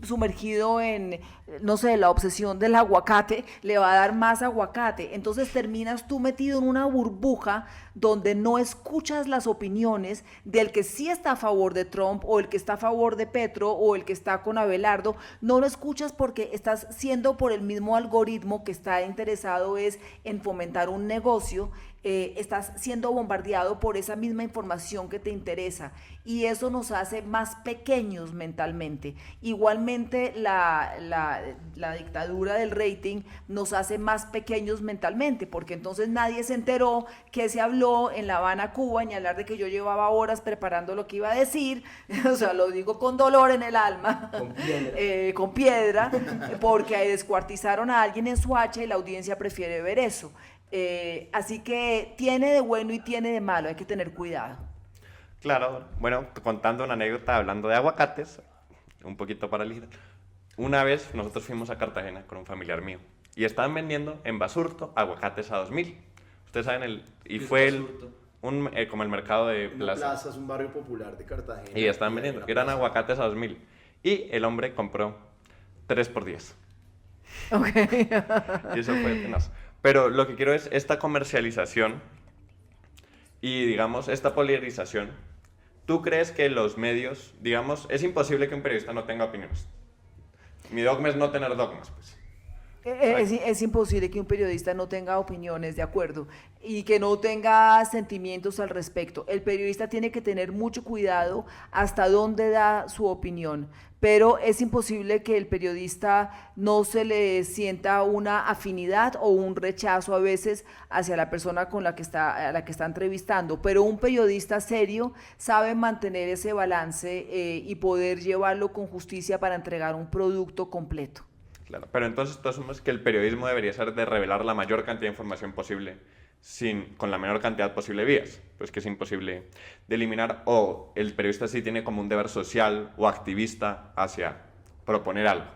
sumergido en, no sé, la obsesión del aguacate, le va a dar más aguacate. Entonces terminas tú metido en una burbuja donde no escuchas las opiniones del que sí está a favor de Trump o el que está a favor de Petro o el que está con Abelardo. No lo escuchas porque estás siendo por el mismo algoritmo que está interesado es en fomentar un negocio. Estás siendo bombardeado por esa misma información que te interesa y eso nos hace más pequeños mentalmente. Igualmente la dictadura del rating nos hace más pequeños mentalmente porque entonces nadie se enteró que se habló en La Habana, Cuba, ni hablar de que yo llevaba horas preparando lo que iba a decir, o sea, lo digo con dolor en el alma, con piedra, porque descuartizaron a alguien en Soacha y la audiencia prefiere ver eso. Así que tiene de bueno y tiene de malo, hay que tener cuidado. Claro, bueno, contando una anécdota, hablando de aguacates, un poquito para aligerar. Una vez nosotros fuimos a Cartagena con un familiar mío y estaban vendiendo en Basurto aguacates a 2.000. Ustedes saben, y fue como el mercado de Plaza es un barrio popular de Cartagena. Y estaban vendiendo, eran aguacates a 2.000. Y el hombre compró 3 por 10. Okay. Y eso fue tenaz. Pero lo que quiero es esta comercialización y, digamos, esta polarización. ¿Tú crees que los medios, digamos, es imposible que un periodista no tenga opiniones? Mi dogma es no tener dogmas, pues. Es imposible que un periodista no tenga opiniones, de acuerdo, y que no tenga sentimientos al respecto. El periodista tiene que tener mucho cuidado hasta dónde da su opinión, pero es imposible que el periodista no se le sienta una afinidad o un rechazo a veces hacia la persona a la que está entrevistando, pero un periodista serio sabe mantener ese balance y poder llevarlo con justicia para entregar un producto completo. Claro, pero entonces tú asumes que el periodismo debería ser de revelar la mayor cantidad de información posible con la menor cantidad posible de vías, pues que es imposible de eliminar, o el periodista sí tiene como un deber social o activista hacia proponer algo.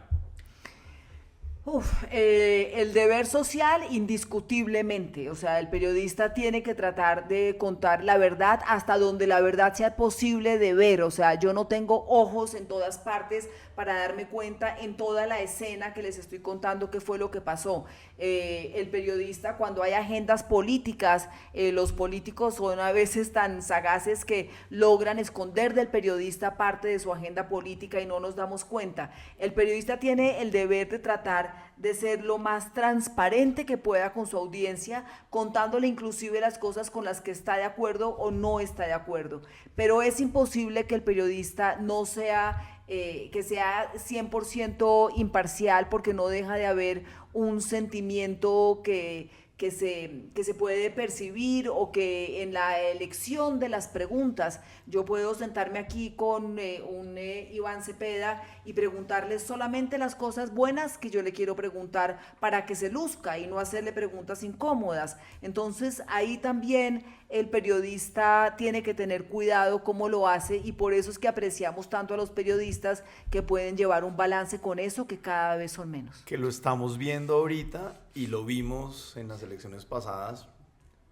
El deber social indiscutiblemente, o sea, el periodista tiene que tratar de contar la verdad hasta donde la verdad sea posible de ver, o sea, yo no tengo ojos en todas partes para darme cuenta en toda la escena que les estoy contando qué fue lo que pasó. El periodista, cuando hay agendas políticas, los políticos son a veces tan sagaces que logran esconder del periodista parte de su agenda política y no nos damos cuenta. El periodista tiene el deber de tratar de ser lo más transparente que pueda con su audiencia, contándole inclusive las cosas con las que está de acuerdo o no está de acuerdo. Pero es imposible que el periodista no sea que sea 100% imparcial porque no deja de haber un sentimiento que que se puede percibir, o que en la elección de las preguntas yo puedo sentarme aquí con un Iván Cepeda y preguntarle solamente las cosas buenas que yo le quiero preguntar para que se luzca y no hacerle preguntas incómodas. Entonces ahí también el periodista tiene que tener cuidado cómo lo hace, y por eso es que apreciamos tanto a los periodistas que pueden llevar un balance con eso, que cada vez son menos. Que lo estamos viendo ahorita y lo vimos en las elecciones pasadas,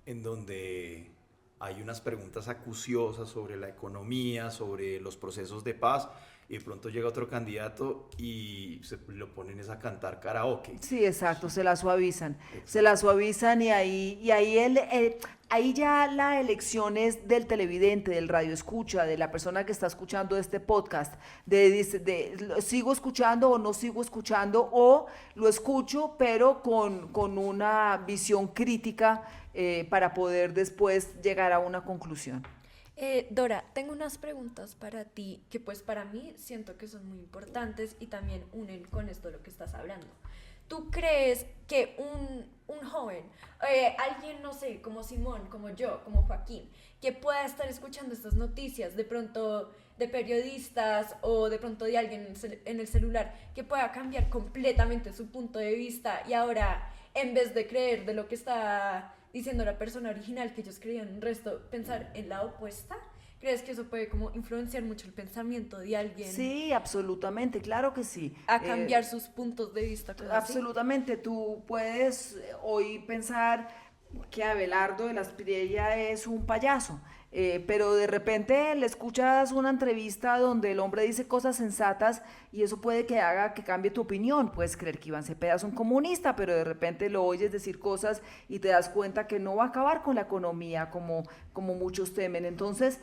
en donde hay unas preguntas acuciosas sobre la economía, sobre los procesos de paz, y de pronto llega otro candidato y se lo ponen a cantar karaoke. Sí, exacto, se la suavizan, se la suavizan, y ahí ya la elección es del televidente, del radioescucha, de la persona que está escuchando este podcast, sigo escuchando o no sigo escuchando, o lo escucho pero con una visión crítica para poder después llegar a una conclusión. Dora, tengo unas preguntas para ti que pues para mí siento que son muy importantes y también unen con esto de lo que estás hablando. ¿Tú crees que un joven, alguien, no sé, como Simón, como yo, como Joaquín, que pueda estar escuchando estas noticias de pronto de periodistas o de pronto de alguien en el celular, que pueda cambiar completamente su punto de vista y ahora, en vez de creer de lo que está diciendo la persona original que ellos creían un resto, pensar en la opuesta? ¿Crees que eso puede como influenciar mucho el pensamiento de alguien? Sí, absolutamente, claro que sí. A cambiar sus puntos de vista. Absolutamente, tú puedes hoy pensar que Abelardo de la Espriella es un payaso, pero de repente le escuchas una entrevista donde el hombre dice cosas sensatas y eso puede que haga que cambie tu opinión. Puedes creer que Iván Cepeda es un comunista, pero de repente lo oyes decir cosas y te das cuenta que no va a acabar con la economía como muchos temen. Entonces,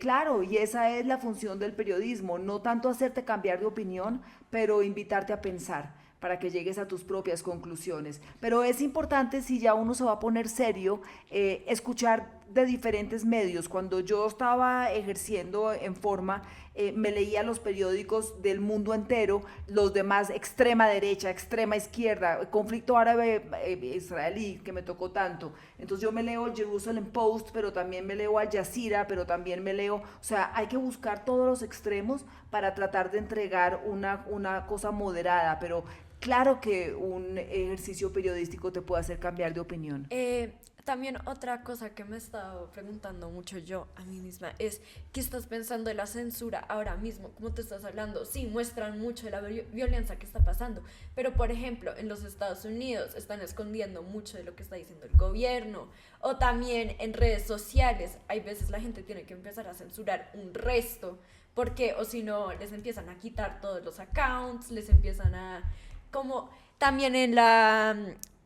claro, y esa es la función del periodismo, no tanto hacerte cambiar de opinión, pero invitarte a pensar para que llegues a tus propias conclusiones. Pero es importante, si ya uno se va a poner serio, escuchar de diferentes medios. Cuando yo estaba ejerciendo en forma, me leía los periódicos del mundo entero, los demás, extrema derecha, extrema izquierda, conflicto árabe-israelí, que me tocó tanto. Entonces yo me leo el Jerusalem Post, pero también me leo Al Jazeera, pero también me leo, o sea, hay que buscar todos los extremos para tratar de entregar una cosa moderada, pero claro que un ejercicio periodístico te puede hacer cambiar de opinión. También otra cosa que me he estado preguntando mucho yo a mí misma es, ¿qué estás pensando de la censura ahora mismo? ¿Cómo te estás hablando? Sí, muestran mucho de la violencia que está pasando, pero por ejemplo, en los Estados Unidos están escondiendo mucho de lo que está diciendo el gobierno, o también en redes sociales, hay veces la gente tiene que empezar a censurar un resto, porque o si no, les empiezan a quitar todos los accounts, les empiezan a... como también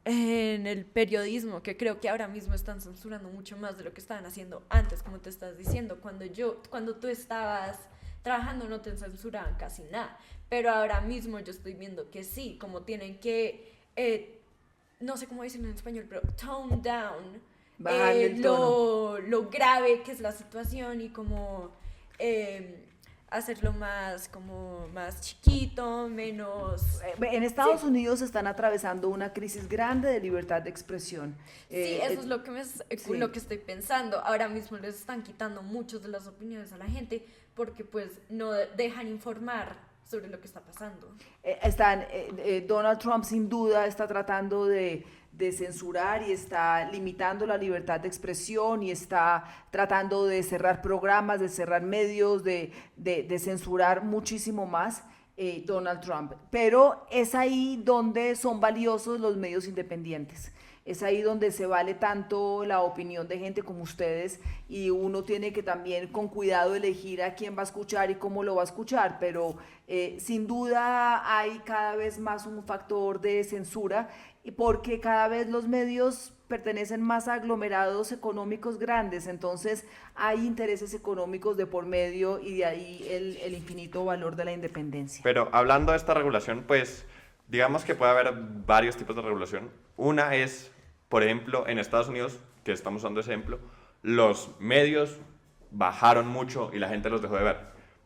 en el periodismo, que creo que ahora mismo están censurando mucho más de lo que estaban haciendo antes, como te estás diciendo. Cuando tú estabas trabajando no te censuraban casi nada, pero ahora mismo yo estoy viendo que sí, como tienen que, no sé cómo dicen en español, pero tone down lo grave que es la situación y como hacerlo más chiquito, menos... En Estados Unidos están atravesando una crisis grande de libertad de expresión. Sí, eso es lo que estoy pensando. Ahora mismo les están quitando muchas de las opiniones a la gente porque pues no dejan informar sobre lo que está pasando. Donald Trump sin duda está tratando de censurar y está limitando la libertad de expresión y está tratando de cerrar programas, de cerrar medios, de censurar muchísimo más Donald Trump. Pero es ahí donde son valiosos los medios independientes. Es ahí donde se vale tanto la opinión de gente como ustedes y uno tiene que también con cuidado elegir a quién va a escuchar y cómo lo va a escuchar, pero sin duda hay cada vez más un factor de censura porque cada vez los medios pertenecen más a aglomerados económicos grandes, entonces hay intereses económicos de por medio y de ahí el infinito valor de la independencia. Pero hablando de esta regulación, pues digamos que puede haber varios tipos de regulación. Una es, por ejemplo, en Estados Unidos, que estamos usando ese ejemplo, los medios bajaron mucho y la gente los dejó de ver.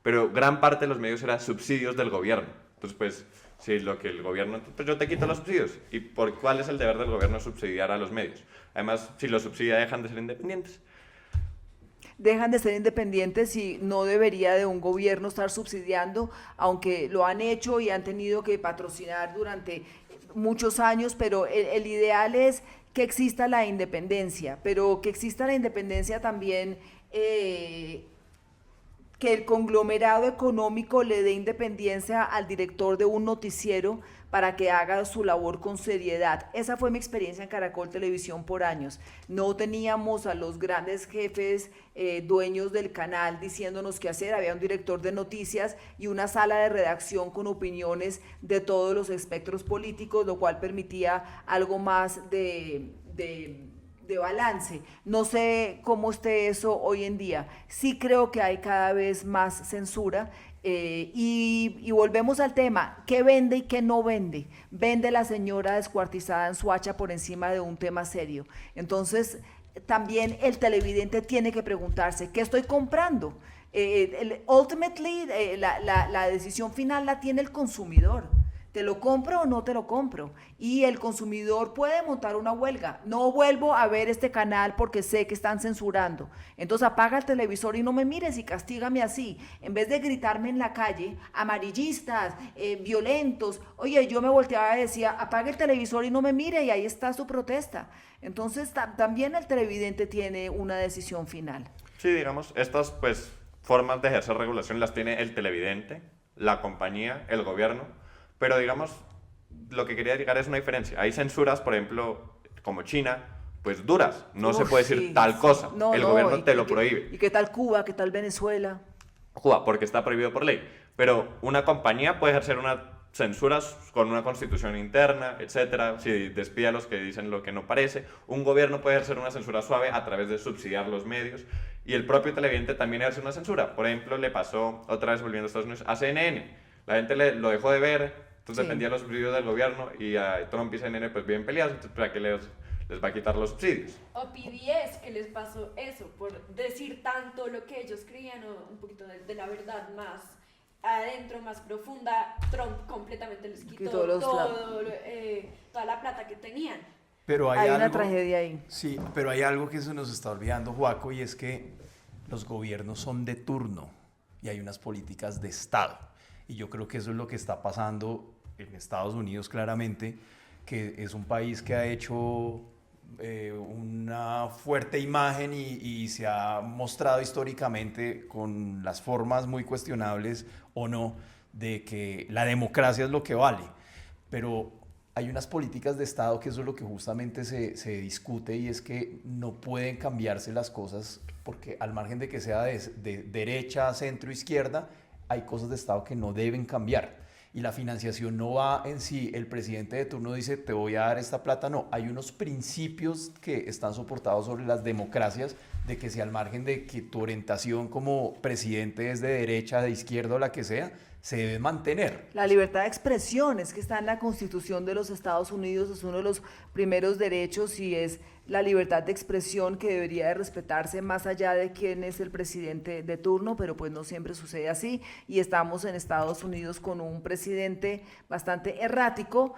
Pero gran parte de los medios eran subsidios del gobierno. Entonces, pues, Si lo que el gobierno, pues yo te quito los subsidios. ¿Y por cuál es el deber del gobierno subsidiar a los medios? Además, si los subsidia dejan de ser independientes. Dejan de ser independientes y no debería de un gobierno estar subsidiando, aunque lo han hecho y han tenido que patrocinar durante muchos años, pero el ideal es que exista la independencia, pero que exista la independencia también, que el conglomerado económico le dé independencia al director de un noticiero para que haga su labor con seriedad. Esa fue mi experiencia en Caracol Televisión por años. No teníamos a los grandes jefes dueños del canal diciéndonos qué hacer. Había un director de noticias y una sala de redacción con opiniones de todos los espectros políticos, lo cual permitía algo más de balance. No sé cómo esté eso hoy en día. Sí creo que hay cada vez más censura. Y volvemos al tema, ¿qué vende y qué no vende? Vende la señora descuartizada en Suacha por encima de un tema serio. Entonces, también el televidente tiene que preguntarse, ¿qué estoy comprando? Ultimately, la decisión final la tiene el consumidor. ¿Te lo compro o no te lo compro? Y el consumidor puede montar una huelga. No vuelvo a ver este canal porque sé que están censurando. Entonces apaga el televisor y no me mires y castígame así. En vez de gritarme en la calle, amarillistas, violentos. Oye, yo me volteaba y decía, apaga el televisor y no me mire, y ahí está su protesta. Entonces también el televidente tiene una decisión final. Sí, digamos, estas pues formas de ejercer regulación las tiene el televidente, la compañía, el gobierno. Pero digamos, lo que quería llegar es una diferencia. Hay censuras, por ejemplo, como China, pues duras. No se puede decir sí, tal cosa. No, el no, gobierno te lo prohíbe. ¿Y qué tal Cuba? ¿Qué tal Venezuela? Cuba, porque está prohibido por ley. Pero una compañía puede ejercer una censuras con una constitución interna, etcétera, si despide a los que dicen lo que no parece. Un gobierno puede ejercer una censura suave a través de subsidiar los medios. Y el propio televidente también ejerce una censura. Por ejemplo, le pasó, otra vez volviendo a Estados Unidos, a CNN. La gente lo dejó de ver, entonces defendía los subsidios del gobierno, y a Trump y CNN pues viven peleados, entonces ¿para qué les va a quitar los subsidios? O PBS, que les pasó eso, por decir tanto lo que ellos creían, o un poquito de la verdad más adentro, más profunda. Trump completamente les quitó toda la plata que tenían. Pero Hay una algo, tragedia ahí. Sí, pero hay algo que se nos está olvidando, Joaco, y es que los gobiernos son de turno y hay unas políticas de Estado. Y yo creo que eso es lo que está pasando en Estados Unidos claramente, que es un país que ha hecho una fuerte imagen y se ha mostrado históricamente con las formas muy cuestionables o no de que la democracia es lo que vale. Pero hay unas políticas de Estado que eso es lo que justamente se discute, y es que no pueden cambiarse las cosas porque al margen de que sea de derecha, centro, izquierda, hay cosas de Estado que no deben cambiar. Y la financiación no va en sí, el presidente de turno dice te voy a dar esta plata, no. Hay unos principios que están soportados sobre las democracias, de que si al margen de que tu orientación como presidente es de derecha, de izquierda o la que sea, se debe mantener. La libertad de expresión es que está en la Constitución de los Estados Unidos, es uno de los primeros derechos, y es la libertad de expresión que debería de respetarse más allá de quién es el presidente de turno, pero pues no siempre sucede así, y estamos en Estados Unidos con un presidente bastante errático,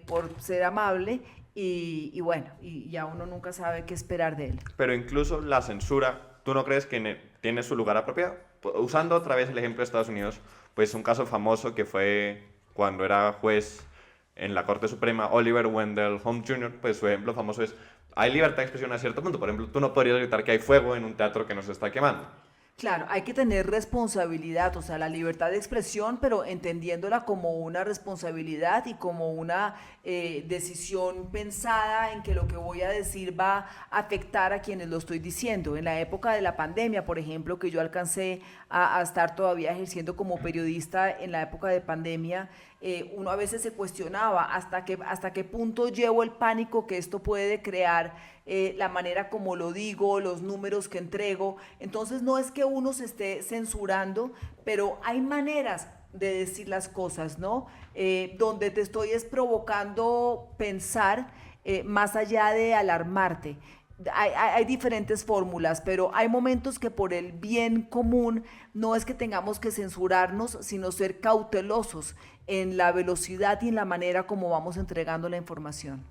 por ser amable, y bueno, y ya uno nunca sabe qué esperar de él. Pero incluso la censura, ¿tú no crees que tiene su lugar apropiado? Usando otra vez el ejemplo de Estados Unidos, pues un caso famoso que fue cuando era juez en la Corte Suprema, Oliver Wendell Holmes Jr., pues su ejemplo famoso es, hay libertad de expresión a cierto punto. Por ejemplo, tú no podrías gritar que hay fuego en un teatro que no se está quemando. Claro, hay que tener responsabilidad, o sea, la libertad de expresión, pero entendiéndola como una responsabilidad y como una decisión pensada en que lo que voy a decir va a afectar a quienes lo estoy diciendo. En la época de la pandemia, por ejemplo, que yo alcancé a estar todavía ejerciendo como periodista en la época de pandemia, uno a veces se cuestionaba hasta qué punto llevo el pánico que esto puede crear, la manera como lo digo, los números que entrego. Entonces no es que uno se esté censurando, pero hay maneras de decir las cosas, ¿no? Donde te estoy es provocando pensar más allá de alarmarte. hay diferentes fórmulas, pero hay momentos que por el bien común no es que tengamos que censurarnos, sino ser cautelosos en la velocidad y en la manera como vamos entregando la información.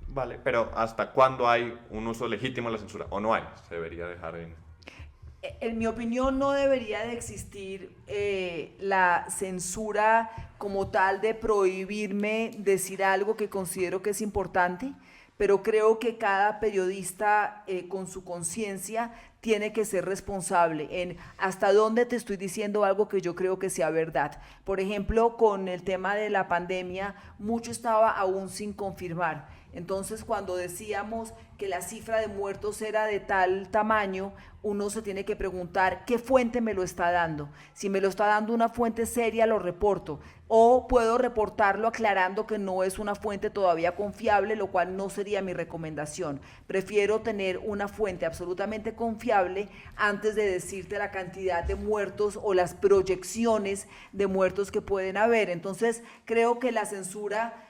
Vale, pero ¿hasta cuándo hay un uso legítimo de la censura? ¿O no hay? Se debería dejar en... En mi opinión no debería de existir la censura como tal de prohibirme decir algo que considero que es importante, pero creo que cada periodista con su conciencia tiene que ser responsable en hasta dónde te estoy diciendo algo que yo creo que sea verdad. Por ejemplo, con el tema de la pandemia, mucho estaba aún sin confirmar. Entonces, cuando decíamos que la cifra de muertos era de tal tamaño, uno se tiene que preguntar qué fuente me lo está dando. Si me lo está dando una fuente seria, lo reporto. O puedo reportarlo aclarando que no es una fuente todavía confiable, lo cual no sería mi recomendación. Prefiero tener una fuente absolutamente confiable antes de decirte la cantidad de muertos o las proyecciones de muertos que pueden haber. Entonces, creo que la censura,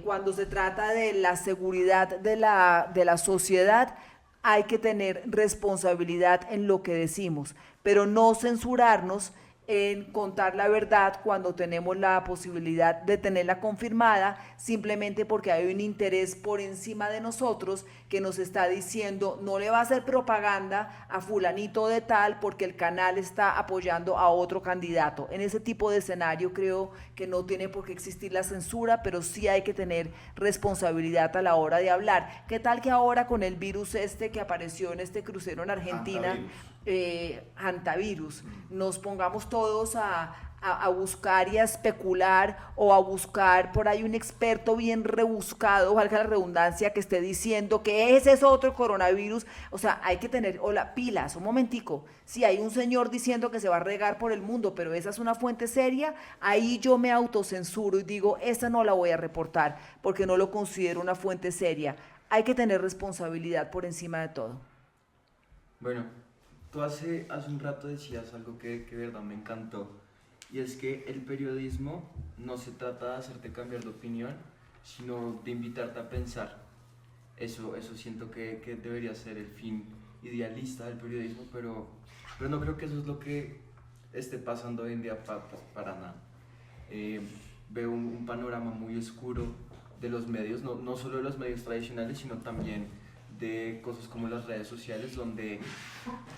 cuando se trata de la seguridad de la sociedad, hay que tener responsabilidad en lo que decimos, pero no censurarnos en contar la verdad cuando tenemos la posibilidad de tenerla confirmada, simplemente porque hay un interés por encima de nosotros que nos está diciendo no le va a hacer propaganda a fulanito de tal porque el canal está apoyando a otro candidato. En ese tipo de escenario creo que no tiene por qué existir la censura, pero sí hay que tener responsabilidad a la hora de hablar. ¿Qué tal que ahora con el virus que apareció en este crucero en Argentina, hantavirus, nos pongamos todos a buscar y a especular o a buscar por ahí un experto bien rebuscado, valga la redundancia, que esté diciendo que ese es otro coronavirus? O sea, hay que tener, pilas, un momentico. Si hay un señor diciendo que se va a regar por el mundo, pero esa es una fuente seria, ahí yo me autocensuro y digo, esa no la voy a reportar porque no lo considero una fuente seria. Hay que tener responsabilidad por encima de todo. Bueno, tú hace un rato decías algo que de verdad me encantó, y es que el periodismo no se trata de hacerte cambiar de opinión, sino de invitarte a pensar. Eso siento que debería ser el fin idealista del periodismo, pero no creo que eso es lo que esté pasando hoy en día para nada. Veo un panorama muy oscuro de los medios, no solo de los medios tradicionales, sino también de cosas como las redes sociales, donde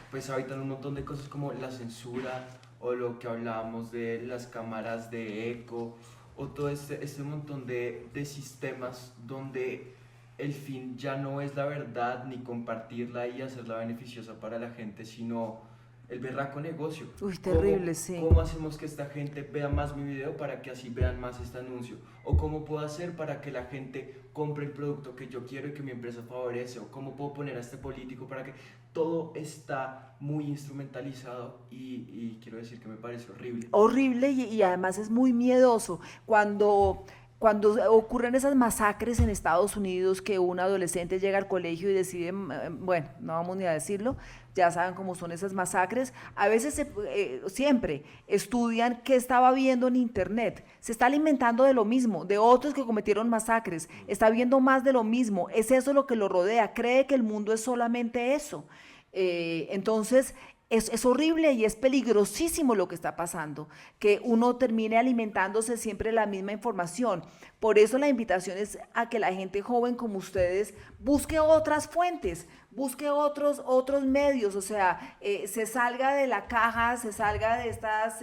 pues habitan un montón de cosas como la censura o lo que hablábamos de las cámaras de eco o todo este montón de sistemas donde el fin ya no es la verdad ni compartirla y hacerla beneficiosa para la gente, sino el berraco negocio. Uy, terrible, sí. ¿Cómo hacemos que esta gente vea más mi video para que así vean más este anuncio? ¿O cómo puedo hacer para que la gente compre el producto que yo quiero y que mi empresa favorece? ¿O cómo puedo poner a este político para que...? Todo está muy instrumentalizado y quiero decir que me parece horrible. Horrible y además es muy miedoso. Cuando ocurren esas masacres en Estados Unidos, que un adolescente llega al colegio y decide, bueno, no vamos ni a decirlo, ya saben cómo son esas masacres, a veces siempre estudian qué estaba viendo en internet, se está alimentando de lo mismo, de otros que cometieron masacres, está viendo más de lo mismo, es eso lo que lo rodea, cree que el mundo es solamente eso. Entonces es horrible y es peligrosísimo lo que está pasando, que uno termine alimentándose siempre de la misma información. Por eso la invitación es a que la gente joven como ustedes busque otras fuentes, busque otros medios, o sea, se salga de la caja, se salga de estas...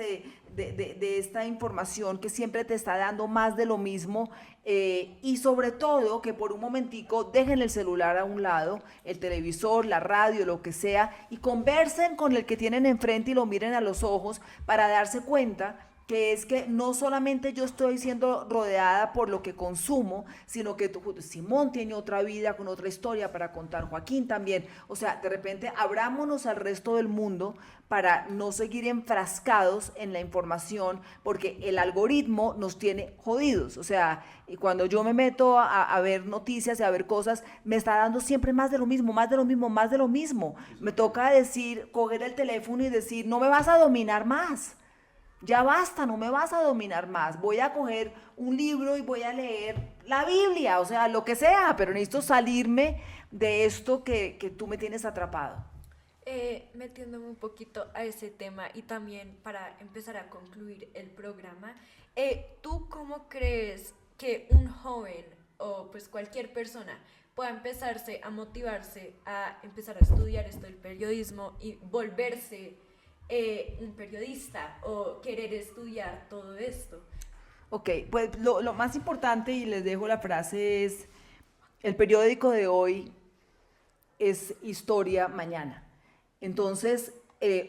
De esta información que siempre te está dando más de lo mismo, y sobre todo que por un momentico dejen el celular a un lado, el televisor, la radio, lo que sea, y conversen con el que tienen enfrente y lo miren a los ojos para darse cuenta que es que no solamente yo estoy siendo rodeada por lo que consumo, sino que Simón tiene otra vida con otra historia para contar, Joaquín también. O sea, de repente abrámonos al resto del mundo para no seguir enfrascados en la información, porque el algoritmo nos tiene jodidos. O sea, y cuando yo me meto a ver noticias y a ver cosas, me está dando siempre más de lo mismo, más de lo mismo, más de lo mismo. Me toca coger el teléfono y decir, no me vas a dominar más. Ya basta, no me vas a dominar más. Voy a coger un libro y voy a leer la Biblia, o sea, lo que sea, pero necesito salirme de esto que tú me tienes atrapado? Metiéndome un poquito a ese tema y también para empezar a concluir el programa, ¿tú cómo crees que un joven o pues cualquier persona pueda empezarse a motivarse a empezar a estudiar esto del periodismo y volverse un periodista o querer estudiar todo esto? Ok, pues lo más importante, y les dejo la frase, es: el periódico de hoy es historia mañana. Entonces,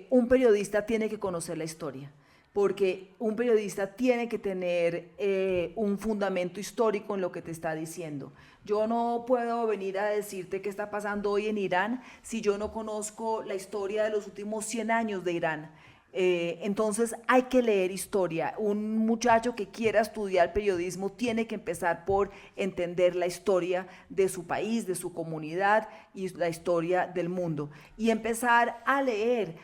un periodista tiene que conocer la historia, porque un periodista tiene que tener un fundamento histórico en lo que te está diciendo. Yo no puedo venir a decirte qué está pasando hoy en Irán si yo no conozco la historia de los últimos 100 años de Irán. Entonces hay que leer historia. Un muchacho que quiera estudiar periodismo tiene que empezar por entender la historia de su país, de su comunidad y la historia del mundo. Y empezar a leer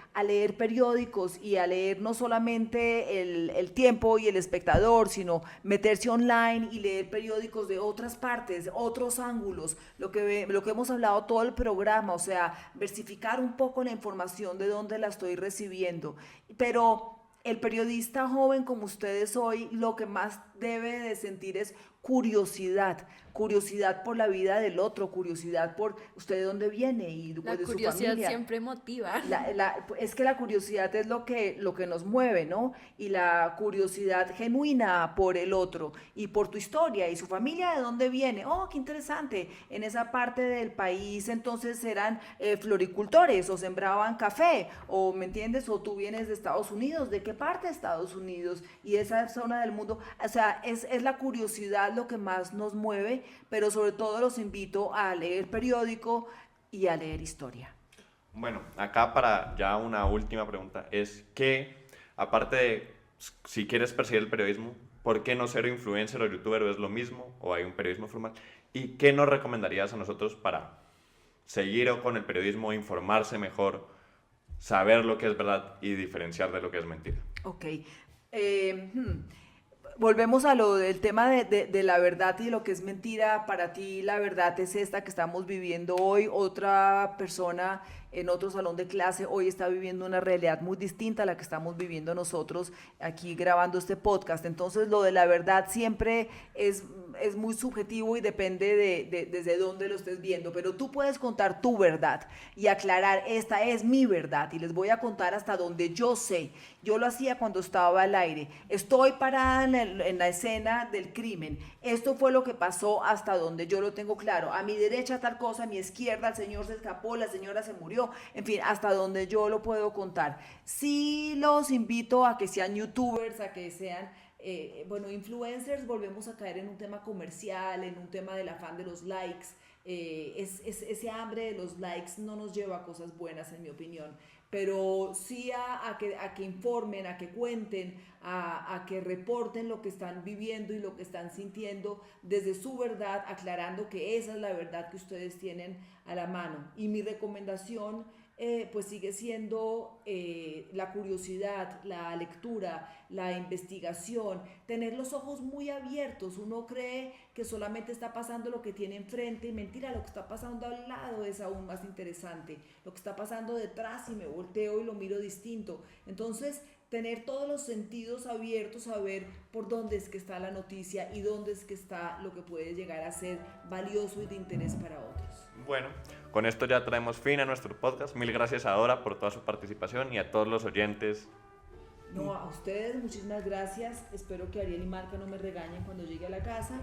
periódicos y a leer no solamente el Tiempo y El Espectador, sino meterse online y leer periódicos de otras partes, otros ángulos, lo que hemos hablado todo el programa, o sea, versificar un poco la información de dónde la estoy recibiendo. Pero el periodista joven como ustedes hoy, lo que más debe de sentir es curiosidad por la vida del otro, curiosidad por usted de dónde viene y pues, de su familia. La curiosidad siempre motiva. Es que la curiosidad es lo que nos mueve, ¿no? Y la curiosidad genuina por el otro y por tu historia y su familia de dónde viene. Oh, qué interesante. En esa parte del país entonces eran floricultores o sembraban café, o ¿me entiendes? O tú vienes de Estados Unidos, ¿de qué parte de Estados Unidos? Y esa zona del mundo, o sea, es la curiosidad lo que más nos mueve, pero sobre todo los invito a leer periódico y a leer historia. Bueno, acá para ya una última pregunta es que, aparte de si quieres perseguir el periodismo, ¿por qué no ser influencer o youtuber o es lo mismo o hay un periodismo formal? ¿Y qué nos recomendarías a nosotros para seguir con el periodismo, informarse mejor, saber lo que es verdad y diferenciar de lo que es mentira? Ok. Volvemos a lo del tema de la verdad y de lo que es mentira. Para ti la verdad es esta que estamos viviendo hoy. Otra persona en otro salón de clase hoy está viviendo una realidad muy distinta a la que estamos viviendo nosotros aquí grabando este podcast. Entonces lo de la verdad siempre es muy subjetivo y depende desde dónde lo estés viendo, pero tú puedes contar tu verdad y aclarar: esta es mi verdad y les voy a contar hasta donde yo sé. Yo lo hacía cuando estaba al aire. Estoy parada en la escena del crimen. Esto fue lo que pasó hasta donde yo lo tengo claro. A mi derecha tal cosa, a mi izquierda el señor se escapó, la señora se murió. En fin, hasta donde yo lo puedo contar. Sí los invito a que sean youtubers, a que sean influencers. Volvemos a caer en un tema comercial, en un tema del afán de los likes. Ese hambre de los likes no nos lleva a cosas buenas, en mi opinión. Pero sí a que informen, a que cuenten, a que reporten lo que están viviendo y lo que están sintiendo desde su verdad, aclarando que esa es la verdad que ustedes tienen a la mano. Y mi recomendación pues sigue siendo la curiosidad, la lectura, la investigación, tener los ojos muy abiertos. Uno cree que solamente está pasando lo que tiene enfrente, y mentira, lo que está pasando al lado es aún más interesante, lo que está pasando detrás, y me volteo y lo miro distinto. Entonces, tener todos los sentidos abiertos a ver por dónde es que está la noticia y dónde es que está lo que puede llegar a ser valioso y de interés para otros. Bueno, con esto ya traemos fin a nuestro podcast. Mil gracias a Dora por toda su participación y a todos los oyentes. No, a ustedes muchísimas gracias. Espero que Ariel y Marca no me regañen cuando llegue a la casa.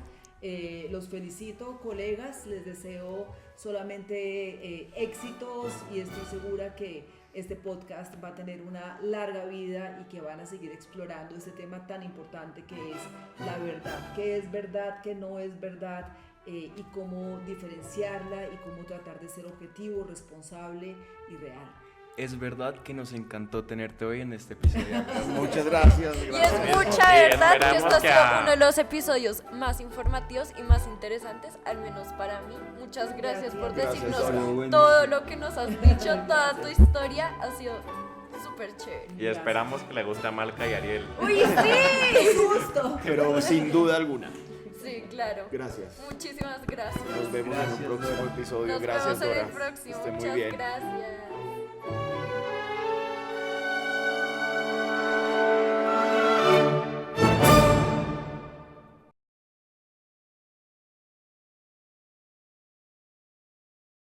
Los felicito, colegas. Les deseo solamente éxitos y estoy segura que este podcast va a tener una larga vida y que van a seguir explorando este tema tan importante que es la verdad. ¿Qué es verdad? ¿Qué no es verdad? Y cómo diferenciarla y cómo tratar de ser objetivo, responsable y real. Es verdad que nos encantó tenerte hoy en este episodio. Muchas gracias. Y es mucha verdad que esto ha sido uno de los episodios más informativos y más interesantes, al menos para mí. Muchas gracias por decirnos todo lo que nos has dicho, toda tu historia ha sido súper chévere. Y esperamos que le guste a Malca y Ariel. ¡Uy, sí! Pero sin duda alguna. Sí. claro. Gracias. Muchísimas gracias. Nos vemos en un próximo episodio. Nos Gracias, vemos en Dora. el próximo. Esté muy Muchas bien. gracias.